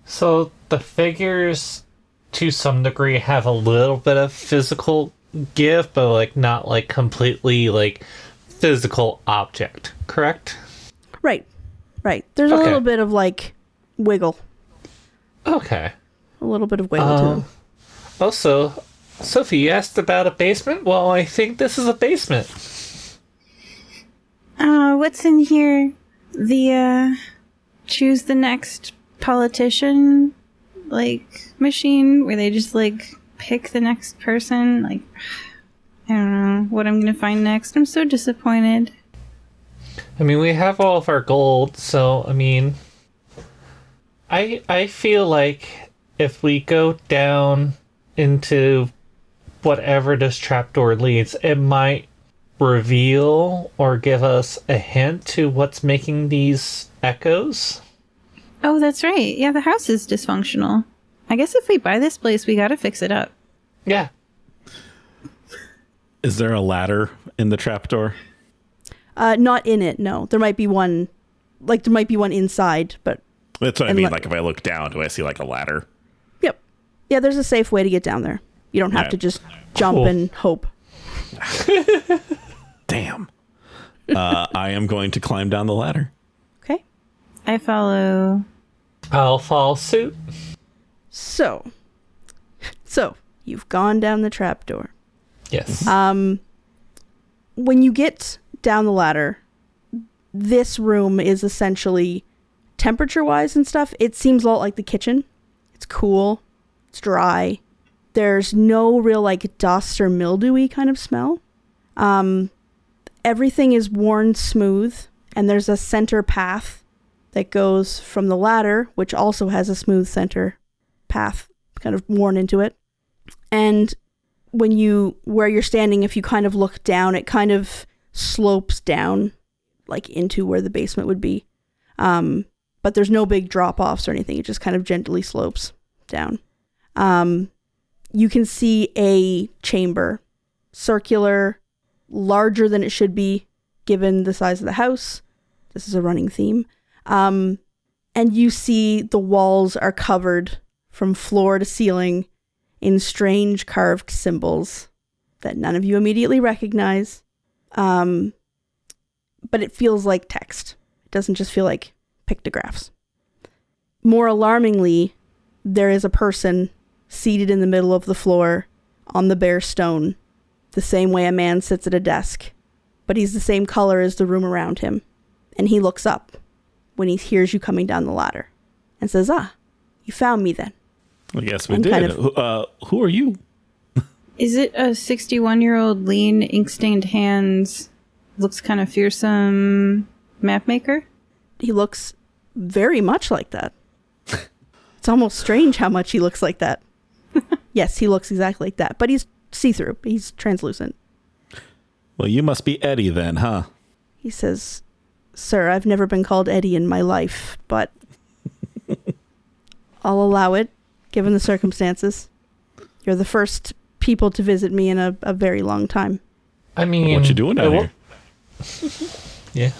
So the figures, to some degree, have a little bit of physical give, but like not like completely like physical object, correct? Right. There's a little bit of like wiggle. Okay. A little bit of wiggle to them. Also, Sophie, you asked about a basement? Well, I think this is a basement. What's in here? The, choose the next politician, like, machine, where they just, like, pick the next person? Like, I don't know what I'm gonna find next. I'm so disappointed. I mean, we have all of our gold, so, I mean... I feel like if we go down into whatever this trapdoor leads, it might reveal or give us a hint to what's making these echoes. Oh, that's right. Yeah, the house is dysfunctional. I guess if we buy this place, we gotta fix it up. Yeah. Is there a ladder in the trapdoor? Not in it, no. There might be one, like there might be one inside, but... That's what I mean. Like if I look down, do I see like a ladder? Yep. Yeah, there's a safe way to get down there. You don't have to just jump and hope. Damn. I am going to climb down the ladder. Okay. I follow. I'll follow suit. So you've gone down the trapdoor. Yes. When you get down the ladder, this room is essentially, temperature-wise and stuff, it seems a lot like the kitchen. It's cool. It's dry. There's no real, like, dust or mildewy kind of smell. Everything is worn smooth, and there's a center path that goes from the ladder, which also has a smooth center path kind of worn into it. And where you're standing, if you kind of look down, it kind of slopes down, like, into where the basement would be. But there's no big drop-offs or anything. It just kind of gently slopes down. You can see a chamber, circular, larger than it should be, given the size of the house. This is a running theme. And you see the walls are covered from floor to ceiling in strange carved symbols that none of you immediately recognize. But it feels like text. It doesn't just feel like pictographs. More alarmingly, there is a person seated in the middle of the floor on the bare stone, the same way a man sits at a desk, but he's the same color as the room around him. And he looks up when he hears you coming down the ladder and says, you found me then. Well, yes, we And did. kind of- Who are you? Is it a 61-year-old lean, ink-stained hands, looks kind of fearsome map maker? He looks very much like that. It's almost strange how much he looks like that. Yes, he looks exactly like that, but he's see-through. He's translucent. Well, you must be Eddie then, huh? He says, "Sir, I've never been called Eddie in my life, but I'll allow it, given the circumstances. You're the first people to visit me in a very long time." I mean, What you doing out here? Yeah.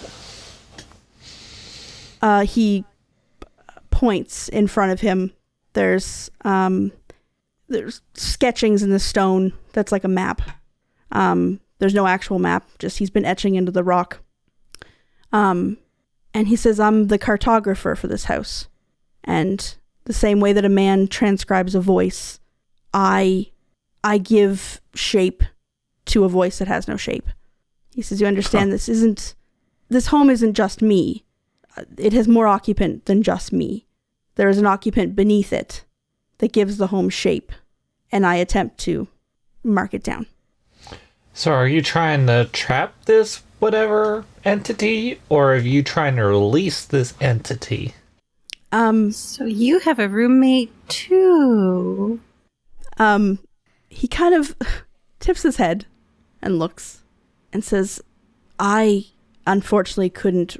He points in front of him. There's sketchings in the stone that's like a map. There's no actual map, just he's been etching into the rock. And he says, "I'm the cartographer for this house. And the same way that a man transcribes a voice, I give shape to a voice that has no shape." He says, "You understand, this home isn't just me. It has more occupant than just me. There is an occupant beneath it that gives the home shape, and I attempt to mark it down." So are you trying to trap this whatever entity, or are you trying to release this entity? So you have a roommate too. He kind of tips his head and looks and says, "I unfortunately couldn't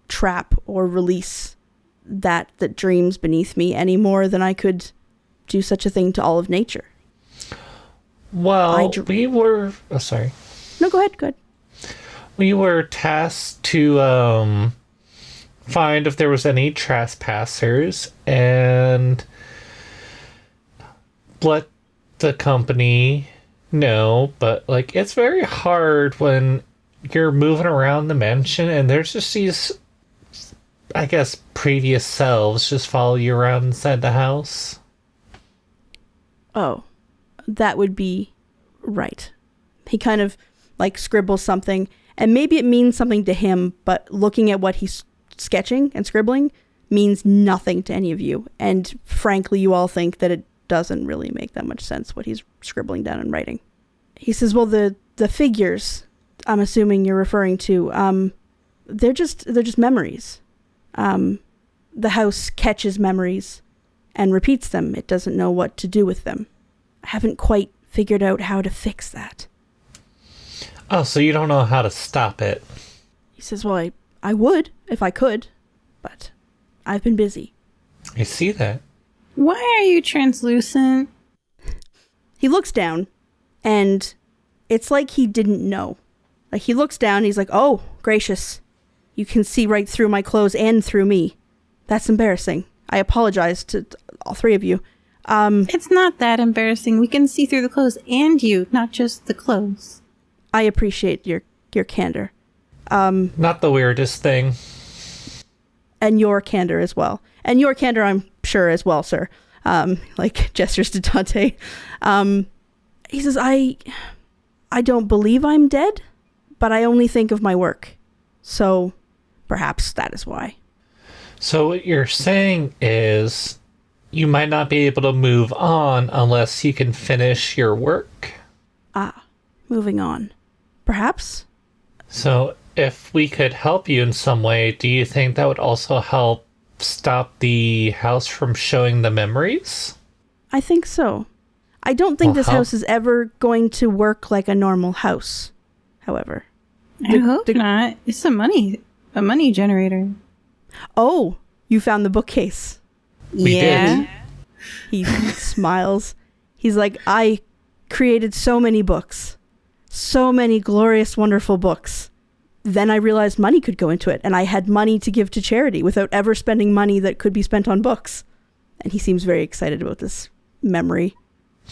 trap or release that dreams beneath me any more than I could do such a thing to all of nature." Well, we were... Oh, sorry. No, go ahead. We were tasked to find if there was any trespassers and let the company know, but like it's very hard when you're moving around the mansion and there's just these, I guess, previous selves just follow you around inside the house. Oh, that would be right. He kind of like scribbles something, and maybe it means something to him, but looking at what he's sketching and scribbling means nothing to any of you. And frankly, you all think that it doesn't really make that much sense what he's scribbling down and writing. He says, "Well, the figures I'm assuming you're referring to, they're just memories. The house catches memories and repeats them. It doesn't know what to do with them. I haven't quite figured out how to fix that." Oh, so you don't know how to stop it. He says, "Well, I would if I could, but I've been busy." I see that. Why are you translucent? He looks down, and it's like he didn't know. Like, he looks down, he's like, "Oh, gracious. You can see right through my clothes and through me. That's embarrassing. I apologize to all three of you." It's not that embarrassing. We can see through the clothes and you, not just the clothes. I appreciate your candor. Not the weirdest thing. And your candor as well. And your candor, I'm sure, as well, sir. Like, gestures to Dante. He says, I don't believe I'm dead, but I only think of my work. So perhaps that is why. So what you're saying is you might not be able to move on unless you can finish your work. Moving on. Perhaps? So if we could help you in some way, do you think that would also help stop the house from showing the memories? I think so. I don't think this house is ever going to work like a normal house, however. I hope not. It's a money generator. Oh, you found the bookcase. We did. He smiles. He's like, "I created so many books. So many glorious, wonderful books. Then I realized money could go into it, and I had money to give to charity without ever spending money that could be spent on books. And he seems very excited about this memory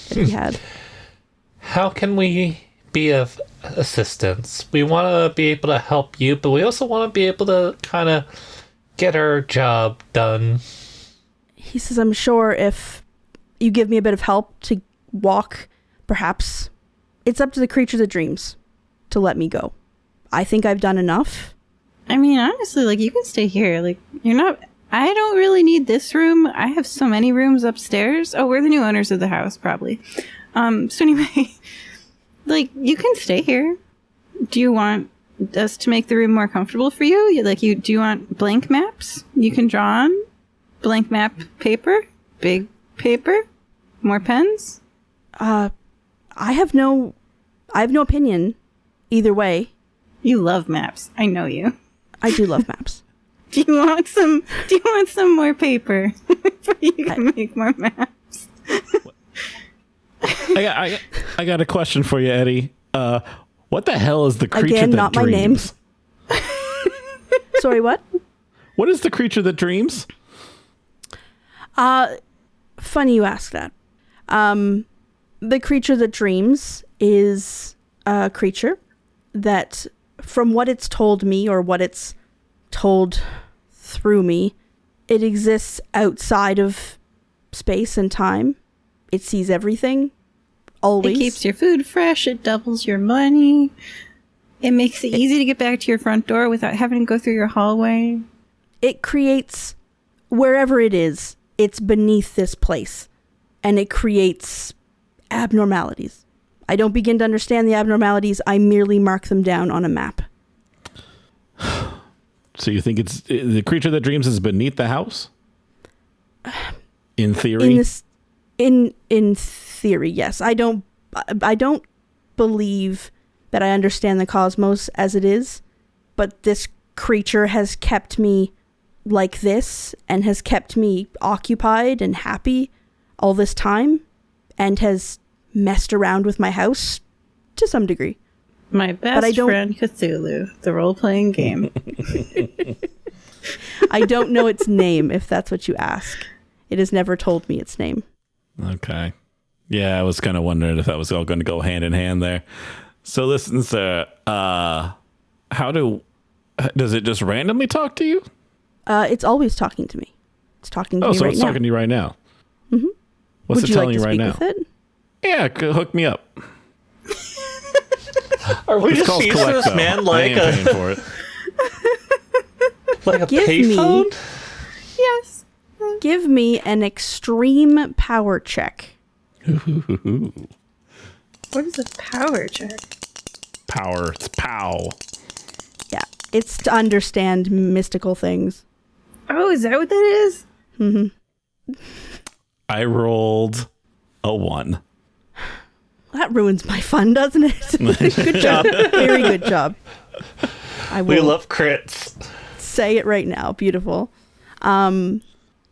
that he had. How can we be of assistance? We want to be able to help you, but we also want to be able to kind of get our job done. He says, I'm sure if you give me a bit of help to walk, perhaps it's up to the creature that dreams to let me go. I think I've done enough. I mean, honestly, like, you can stay here. Like, you're not... I don't really need this room. I have so many rooms upstairs. Oh, we're the new owners of the house, probably. So anyway, like, you can stay here. Do you want us to make the room more comfortable for you? Do you want blank maps you can draw on? Blank map paper? Big paper? More pens? I have no opinion either way. You love maps. I know you. I do love maps. Do you want some more paper so you can make more maps? I got a question for you, Eddie. What the hell is the creature Again, that not dreams? my name. Sorry, what? What is the creature that dreams? Funny you ask that. The creature that dreams is a creature that, from what it's told me or what it's told through me, it exists outside of space and time. It sees everything, always. It keeps your food fresh. It doubles your money. It makes it easy to get back to your front door without having to go through your hallway. It creates, wherever it is, it's beneath this place. And it creates abnormalities. I don't begin to understand the abnormalities. I merely mark them down on a map. So you think it's the creature that dreams is beneath the house? In theory? In theory, yes. I don't believe that I understand the cosmos as it is, but this creature has kept me like this and has kept me occupied and happy all this time and has messed around with my house to some degree. My best friend Cthulhu, the role-playing game. I don't know its name, if that's what you ask. It has never told me its name. Okay. Yeah, I was kind of wondering if that was all going to go hand in hand there. So listen, sir, does it just randomly talk to you? It's always talking to me. It's talking to me right now. Oh, so it's talking to you right now. Mm-hmm. What's it telling you right now? Would you like to speak with it? Yeah, hook me up. Are we It's just called using this Colecto. man I ain't paying for it. like a Give me- payphone? Yes. Give me an extreme power check. What is a power check? Power. It's pow. Yeah, it's to understand mystical things. Oh, is that what that is? Mm-hmm. I rolled a 1. That ruins my fun, doesn't it? Good job. Very good job. I will We love crits. say it right now. Beautiful.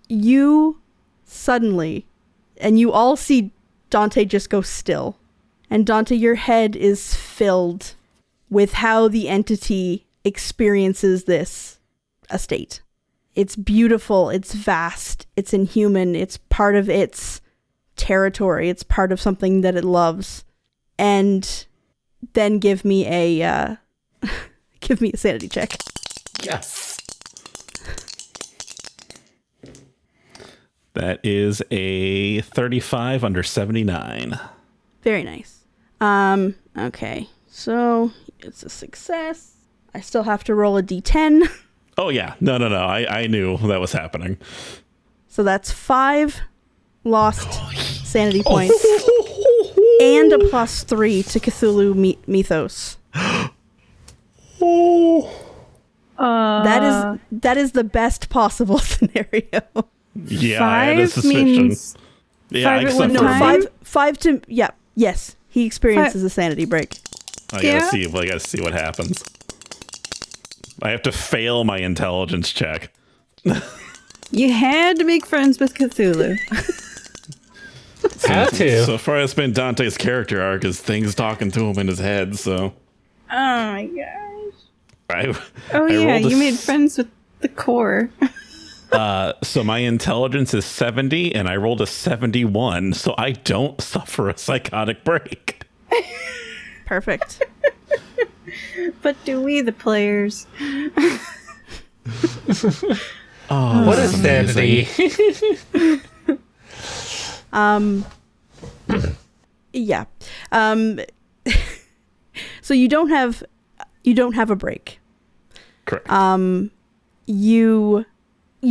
You suddenly, and you all see Dante just go still. And Dante, your head is filled with how the entity experiences this estate. It's beautiful. It's vast. It's inhuman. It's part of its territory. It's part of something that it loves. And then give me a sanity check. Yes. That is a 35 under 79. Very nice. Okay. So it's a success. I still have to roll a d10. Oh, yeah. No. I knew that was happening. So that's 5 lost sanity points and a +3 to Cthulhu mythos. That is the best possible scenario. Yeah, I had a suspicion. Means Yeah, five at except one for time? Five to yeah, yes. He experiences a sanity break. I gotta see what happens. I have to fail my intelligence check. you had to make friends with Cthulhu. Had to. So far, it's been Dante's character arc is things talking to him in his head. So Oh my gosh. I Oh yeah, rolled a you made friends with the core. So my intelligence is 70, and I rolled a 71, so I don't suffer a psychotic break. Perfect. But do we, the players? Oh, What is sanity? Yeah. So you don't have a break. Correct. You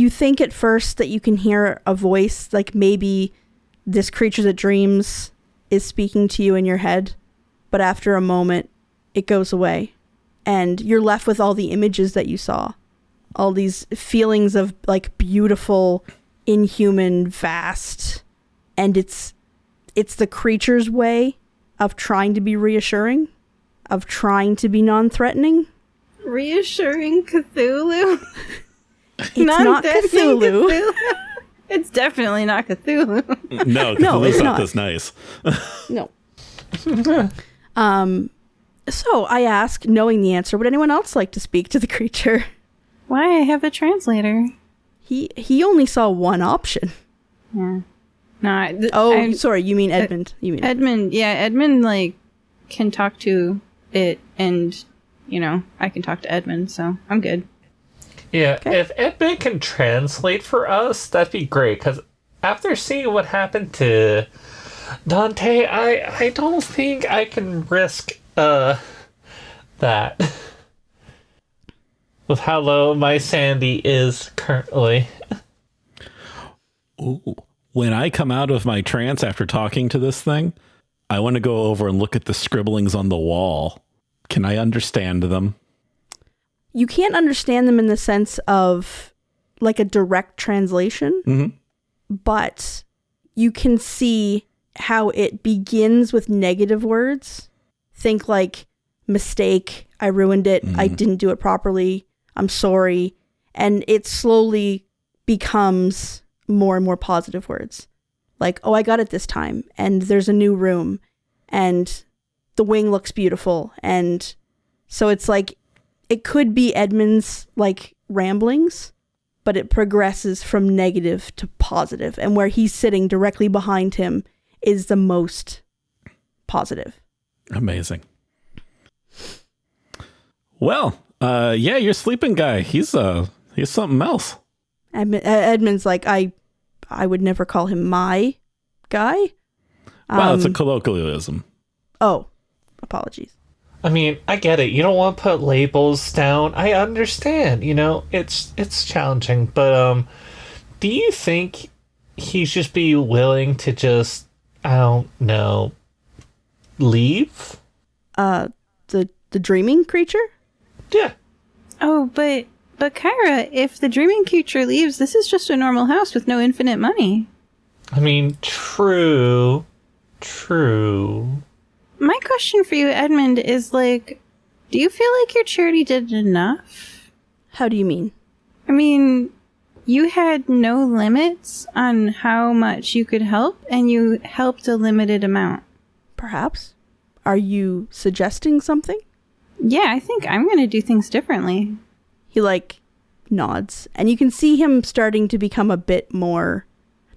think at first that you can hear a voice, like maybe this creature that dreams is speaking to you in your head, but after a moment it goes away and you're left with all the images that you saw, all these feelings of like beautiful, inhuman, vast, and it's the creature's way of trying to be reassuring, of trying to be non-threatening. Reassuring Cthulhu? It's not Cthulhu. It's definitely not Cthulhu. No, No, it's Cthulhu's not. not this nice. No. So I ask, knowing the answer, would anyone else like to speak to the creature? Why? I have a translator. He only saw one option. Yeah. No. Sorry, you mean Edmund. Edmund, yeah, Edmund, like, can talk to it, and, I can talk to Edmund, so I'm good. Yeah, Okay. if Edmund can translate for us, that'd be great, because after seeing what happened to Dante, I don't think I can risk that. With how low my sanity is currently. Ooh. When I come out of my trance after talking to this thing, I want to go over and look at the scribblings on the wall. Can I understand them? You can't understand them in the sense of like a direct translation, but you can see how it begins with negative words. Think like mistake, I ruined it, I didn't do it properly, I'm sorry. And it slowly becomes more and more positive words. Like, oh, I got it this time, and there's a new room, and the wing looks beautiful. And so it's like, it could be Edmund's like ramblings, but it progresses from negative to positive, and where he's sitting directly behind him is the most positive. Amazing. Well, yeah, your sleeping guy, he's something else. Edmund's like, I would never call him my guy. Well, it's a colloquialism. Oh, apologies. I mean, I get it. You don't want to put labels down. I understand. It's challenging. But do you think he'd just be willing to just, I don't know, leave? The dreaming creature? Yeah. Oh, but Caiyra, if the dreaming creature leaves, this is just a normal house with no infinite money. I mean, true. My question for you, Edmund, is like, do you feel like your charity did enough? How do you mean? I mean, you had no limits on how much you could help, and you helped a limited amount. Perhaps. Are you suggesting something? Yeah, I think I'm going to do things differently. He like nods, and you can see him starting to become a bit more.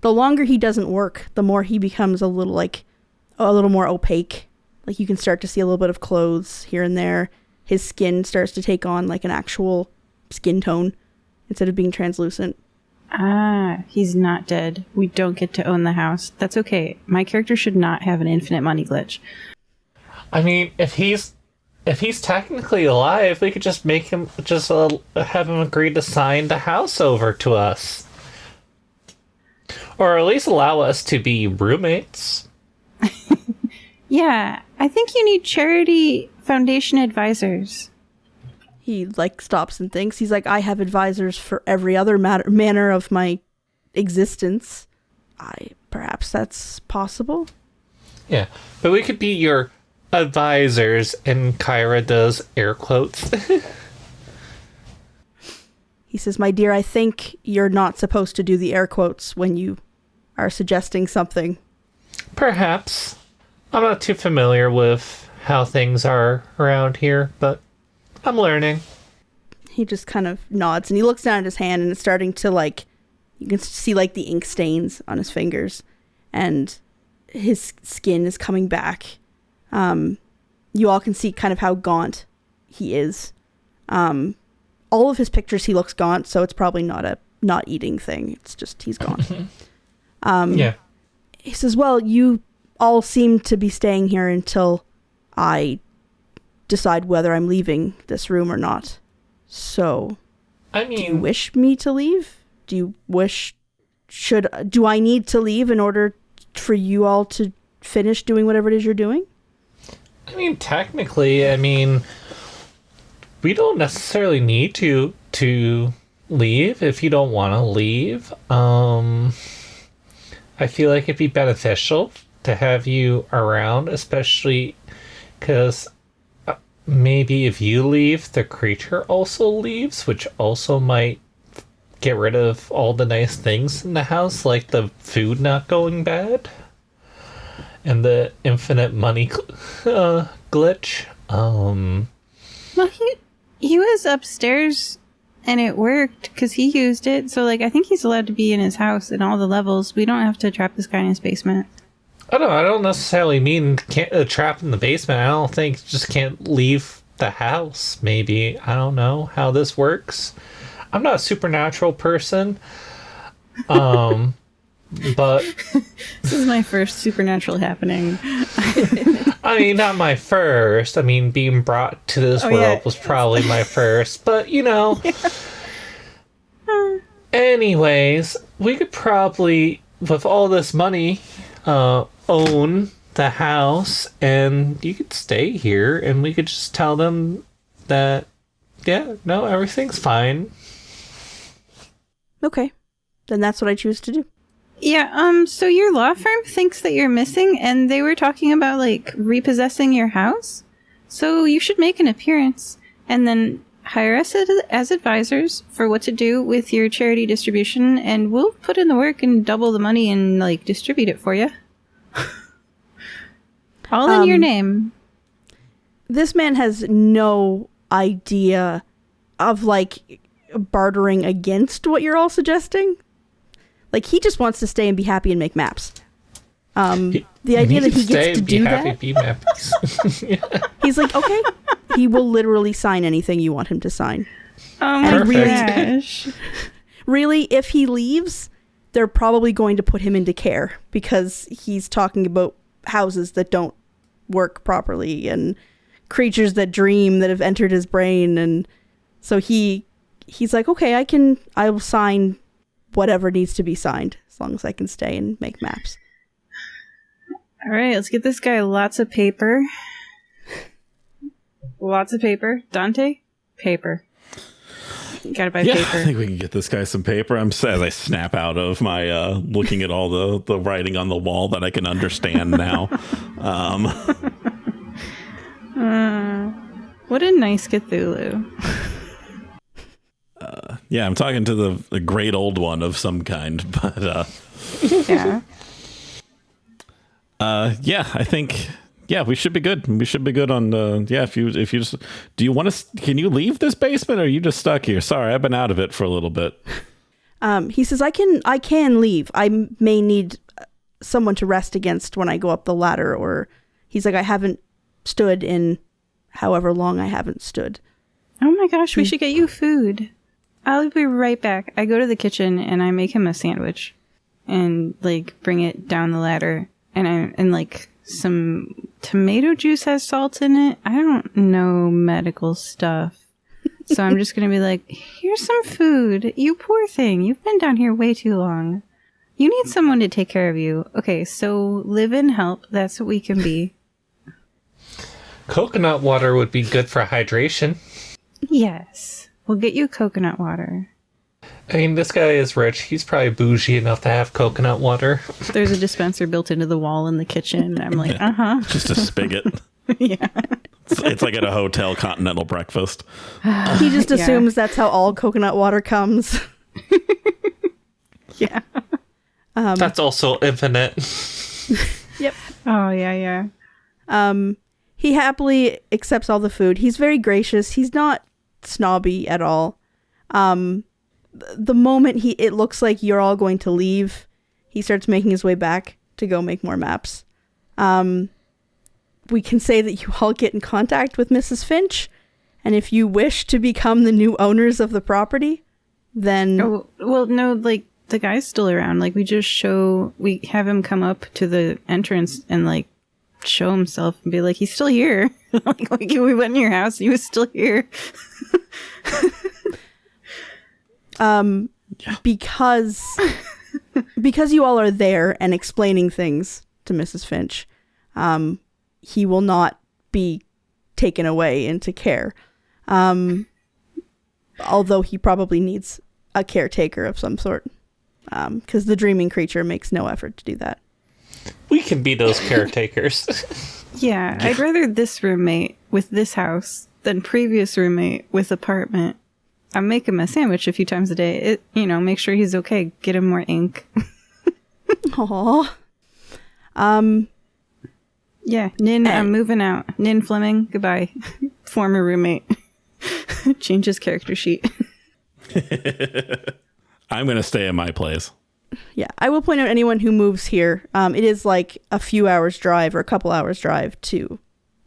The longer he doesn't work, the more he becomes a little more opaque. Like you can start to see a little bit of clothes here and there. His skin starts to take on like an actual skin tone instead of being translucent. Ah, he's not dead. We don't get to own the house. That's okay. My character should not have an infinite money glitch. I mean, if he's technically alive, we could just make him have him agree to sign the house over to us, or at least allow us to be roommates. Yeah, I think you need charity foundation advisors. He like stops and thinks. He's like, I have advisors for every other manner of my existence. Perhaps that's possible. Yeah, but we could be your advisors, and Caiyra does air quotes. He says, my dear, I think you're not supposed to do the air quotes when you are suggesting something. Perhaps. I'm not too familiar with how things are around here, but I'm learning. He just kind of nods and he looks down at his hand and it's starting to like You can see like the ink stains on his fingers, and his skin is coming back. You all can see kind of how gaunt he is. All of his pictures, he looks gaunt, so it's probably not a not eating thing. It's just he's gaunt. Yeah. He says, well, you all seem to be staying here until I decide whether I'm leaving this room or not. So, I mean, do you wish me to leave? Do you wish... Do I need to leave in order for you all to finish doing whatever it is you're doing? I mean, technically, we don't necessarily need to leave if you don't want to leave. I feel like it'd be beneficial to have you around, especially because maybe if you leave, the creature also leaves, which also might get rid of all the nice things in the house, like the food not going bad and the infinite money glitch. Well, he was upstairs and it worked because he used it. So, like, I think he's allowed to be in his house in all the levels. We don't have to trap this guy in his basement. I don't necessarily mean trapped in the basement. I don't think just can't leave the house. Maybe. I don't know how this works. I'm not a supernatural person. But This is my first supernatural happening. I mean, not my first. I mean, being brought to this world was probably my first. But, you know. Anyways, we could probably, with all this money, own the house, and you could stay here, and we could just tell them that, yeah, no, everything's fine. Okay. Then that's what I choose to do. Yeah, so your law firm thinks that you're missing, and they were talking about, like, repossessing your house? So you should make an appearance, and then hire us as advisors for what to do with your charity distribution, and we'll put in the work and double the money and, like, distribute it for you. All in your name. This man has no idea of, like, bartering against what you're all suggesting. Like, he just wants to stay and be happy and make maps. The idea that he gets to do that, Yeah. he's like, okay, he will literally sign anything you want him to sign. Oh my And gosh. really, if he leaves, they're probably going to put him into care because he's talking about houses that don't work properly and creatures that dream that have entered his brain. And so he's like, okay, I will sign whatever needs to be signed as long as I can stay and make maps. All right, let's get this guy lots of paper. Lots of paper. Dante? Paper. You gotta buy paper. I think we can get this guy some paper. As I snap out of my looking at all the writing on the wall that I can understand now. What a nice Cthulhu. Yeah, I'm talking to the great old one of some kind, but Yeah. yeah, I think we should be good. We should be good on if you just do you want to can you leave this basement or are you just stuck here? Sorry, I've been out of it for a little bit. He says I can leave. I may need someone to rest against when I go up the ladder, or he's like, I haven't stood in however long I haven't stood. Oh my gosh, we should get you food. I'll be right back. I go to the kitchen and I make him a sandwich and like bring it down the ladder, and like some tomato juice has salt in it. I don't know medical stuff. So I'm just going to be like, here's some food. You poor thing. You've been down here way too long. You need someone to take care of you. Okay, so live and help. That's what we can be. Coconut water would be good for hydration. Yes. We'll get you coconut water. I mean, this guy is rich. He's probably bougie enough to have coconut water. There's a dispenser built into the wall in the kitchen. I'm like, Just a spigot. Yeah. It's like at a hotel continental breakfast. He just assumes that's how all coconut water comes. Yeah. That's also infinite. Yep. Oh, yeah. He happily accepts all the food. He's very gracious. He's not snobby at all. the moment it looks like you're all going to leave, he starts making his way back to go make more maps. We can say that you all get in contact with Mrs. Finch, and if you wish to become the new owners of the property, then... Oh, well, no, like, the guy's still around. Like, we have him come up to the entrance and, like, show himself and be like, he's still here. like, we went in your house, he was still here. Because you all are there and explaining things to Mrs. Finch, he will not be taken away into care. Although he probably needs a caretaker of some sort, because the dreaming creature makes no effort to do that. We can be those caretakers. Yeah, I'd rather this roommate with this house than previous roommate with apartment. I make him a sandwich a few times a day. Make sure he's okay. Get him more ink. Aww. Yeah, Nin, I'm moving out. Nin Fleming, goodbye. Former roommate. Change his character sheet. I'm going to stay in my place. Yeah, I will point out anyone who moves here. It is like a few hours drive or a couple hours drive to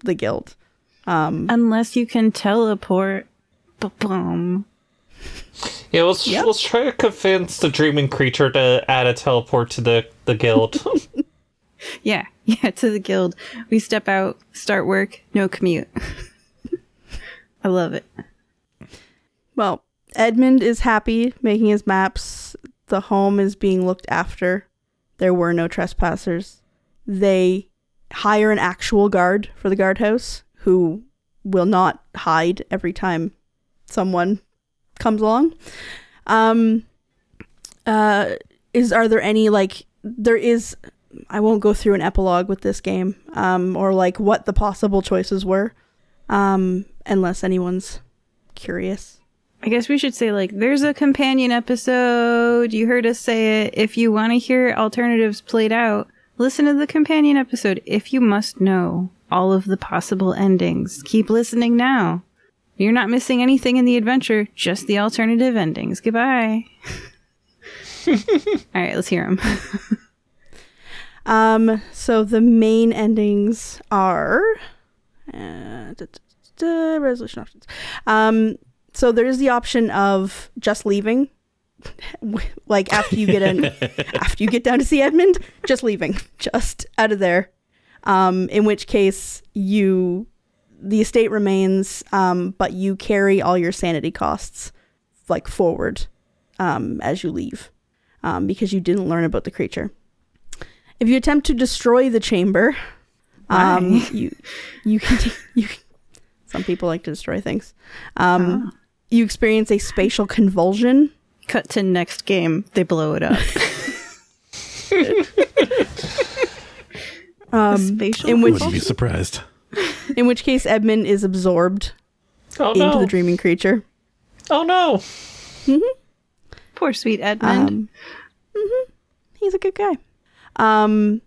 the guild. Unless you can teleport. Ba-boom. Yeah, let's try to convince the dreaming creature to add a teleport to the guild. Yeah, to the guild. We step out, start work, no commute. I love it. Well, Edmund is happy making his maps. The home is being looked after. There were no trespassers. They hire an actual guard for the guardhouse who will not hide every time someone comes along. Are there any, I won't go through an epilogue with this game, or like what the possible choices were, unless anyone's curious. I guess we should say, there's a companion episode. You heard us say it. If you want to hear alternatives played out, listen to the companion episode. If you must know all of the possible endings, keep listening now. You're not missing anything in the adventure, just the alternative endings. Goodbye. All right, let's hear them. So the main endings are resolution options. So there is the option of just leaving, after you get down to see Edmund, just leaving, just out of there. In which case the estate remains, but you carry all your sanity costs forward as you leave, because you didn't learn about the creature. If you attempt to destroy the chamber, you can some people like to destroy things. You experience a spatial convulsion. Cut to next game. They blow it up. Spatial wouldn't be surprised. In which case, Edmund is absorbed into the dreaming creature. Oh no! Mm-hmm. Poor sweet Edmund. He's a good guy. And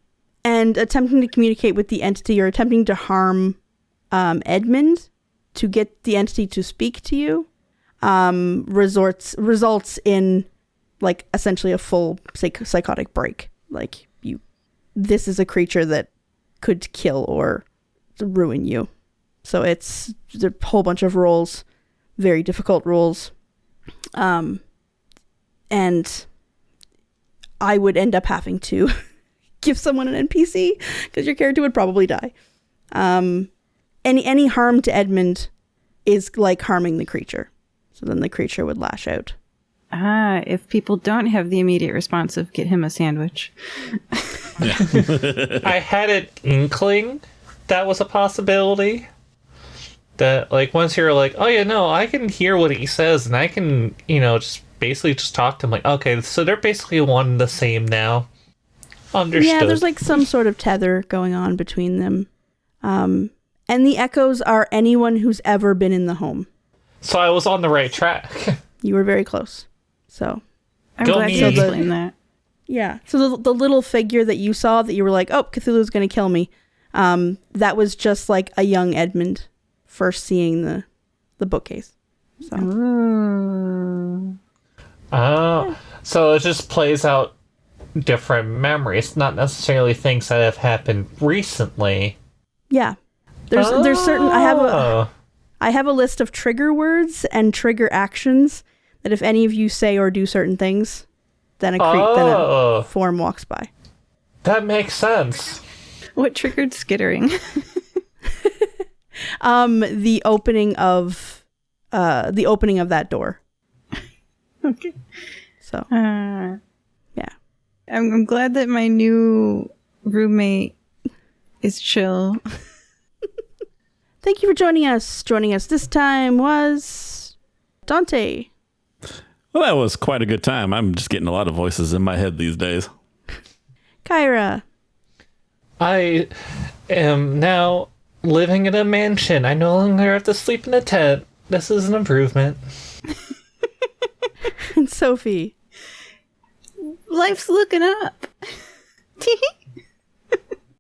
attempting to communicate with the entity, or attempting to harm Edmund to get the entity to speak to you, results in essentially a full psychotic break. This is a creature that could kill or ruin you. So it's a whole bunch of rolls, very difficult rolls. And I would end up having to give someone an NPC because your character would probably die. Any harm to Edmund is like harming the creature. So then the creature would lash out. If people don't have the immediate response of get him a sandwich. Yeah. I had an inkling that was a possibility. That once you're oh yeah, no, I can hear what he says and I can, just basically just talk to him okay, so they're basically one and the same now. Understood. Yeah, there's some sort of tether going on between them. And the echoes are anyone who's ever been in the home. So I was on the right track. You were very close. So I'm glad you explained that. Yeah. So the little figure that you saw that you were oh, Cthulhu's going to kill me. That was just a young Edmund first seeing the bookcase. So. Ooh. Oh, so it just plays out different memories, not necessarily things that have happened recently. Yeah. There's certain I have a list of trigger words and trigger actions that if any of you say or do certain things, then a form walks by. That makes sense. What triggered skittering? The opening of that door. Okay. So yeah. I'm glad that my new roommate is chill. Thank you for joining us. Joining us this time was Dante. Well, that was quite a good time. I'm just getting a lot of voices in my head these days. Caiyra. I am now living in a mansion. I no longer have to sleep in a tent. This is an improvement. And Sophie. Life's looking up.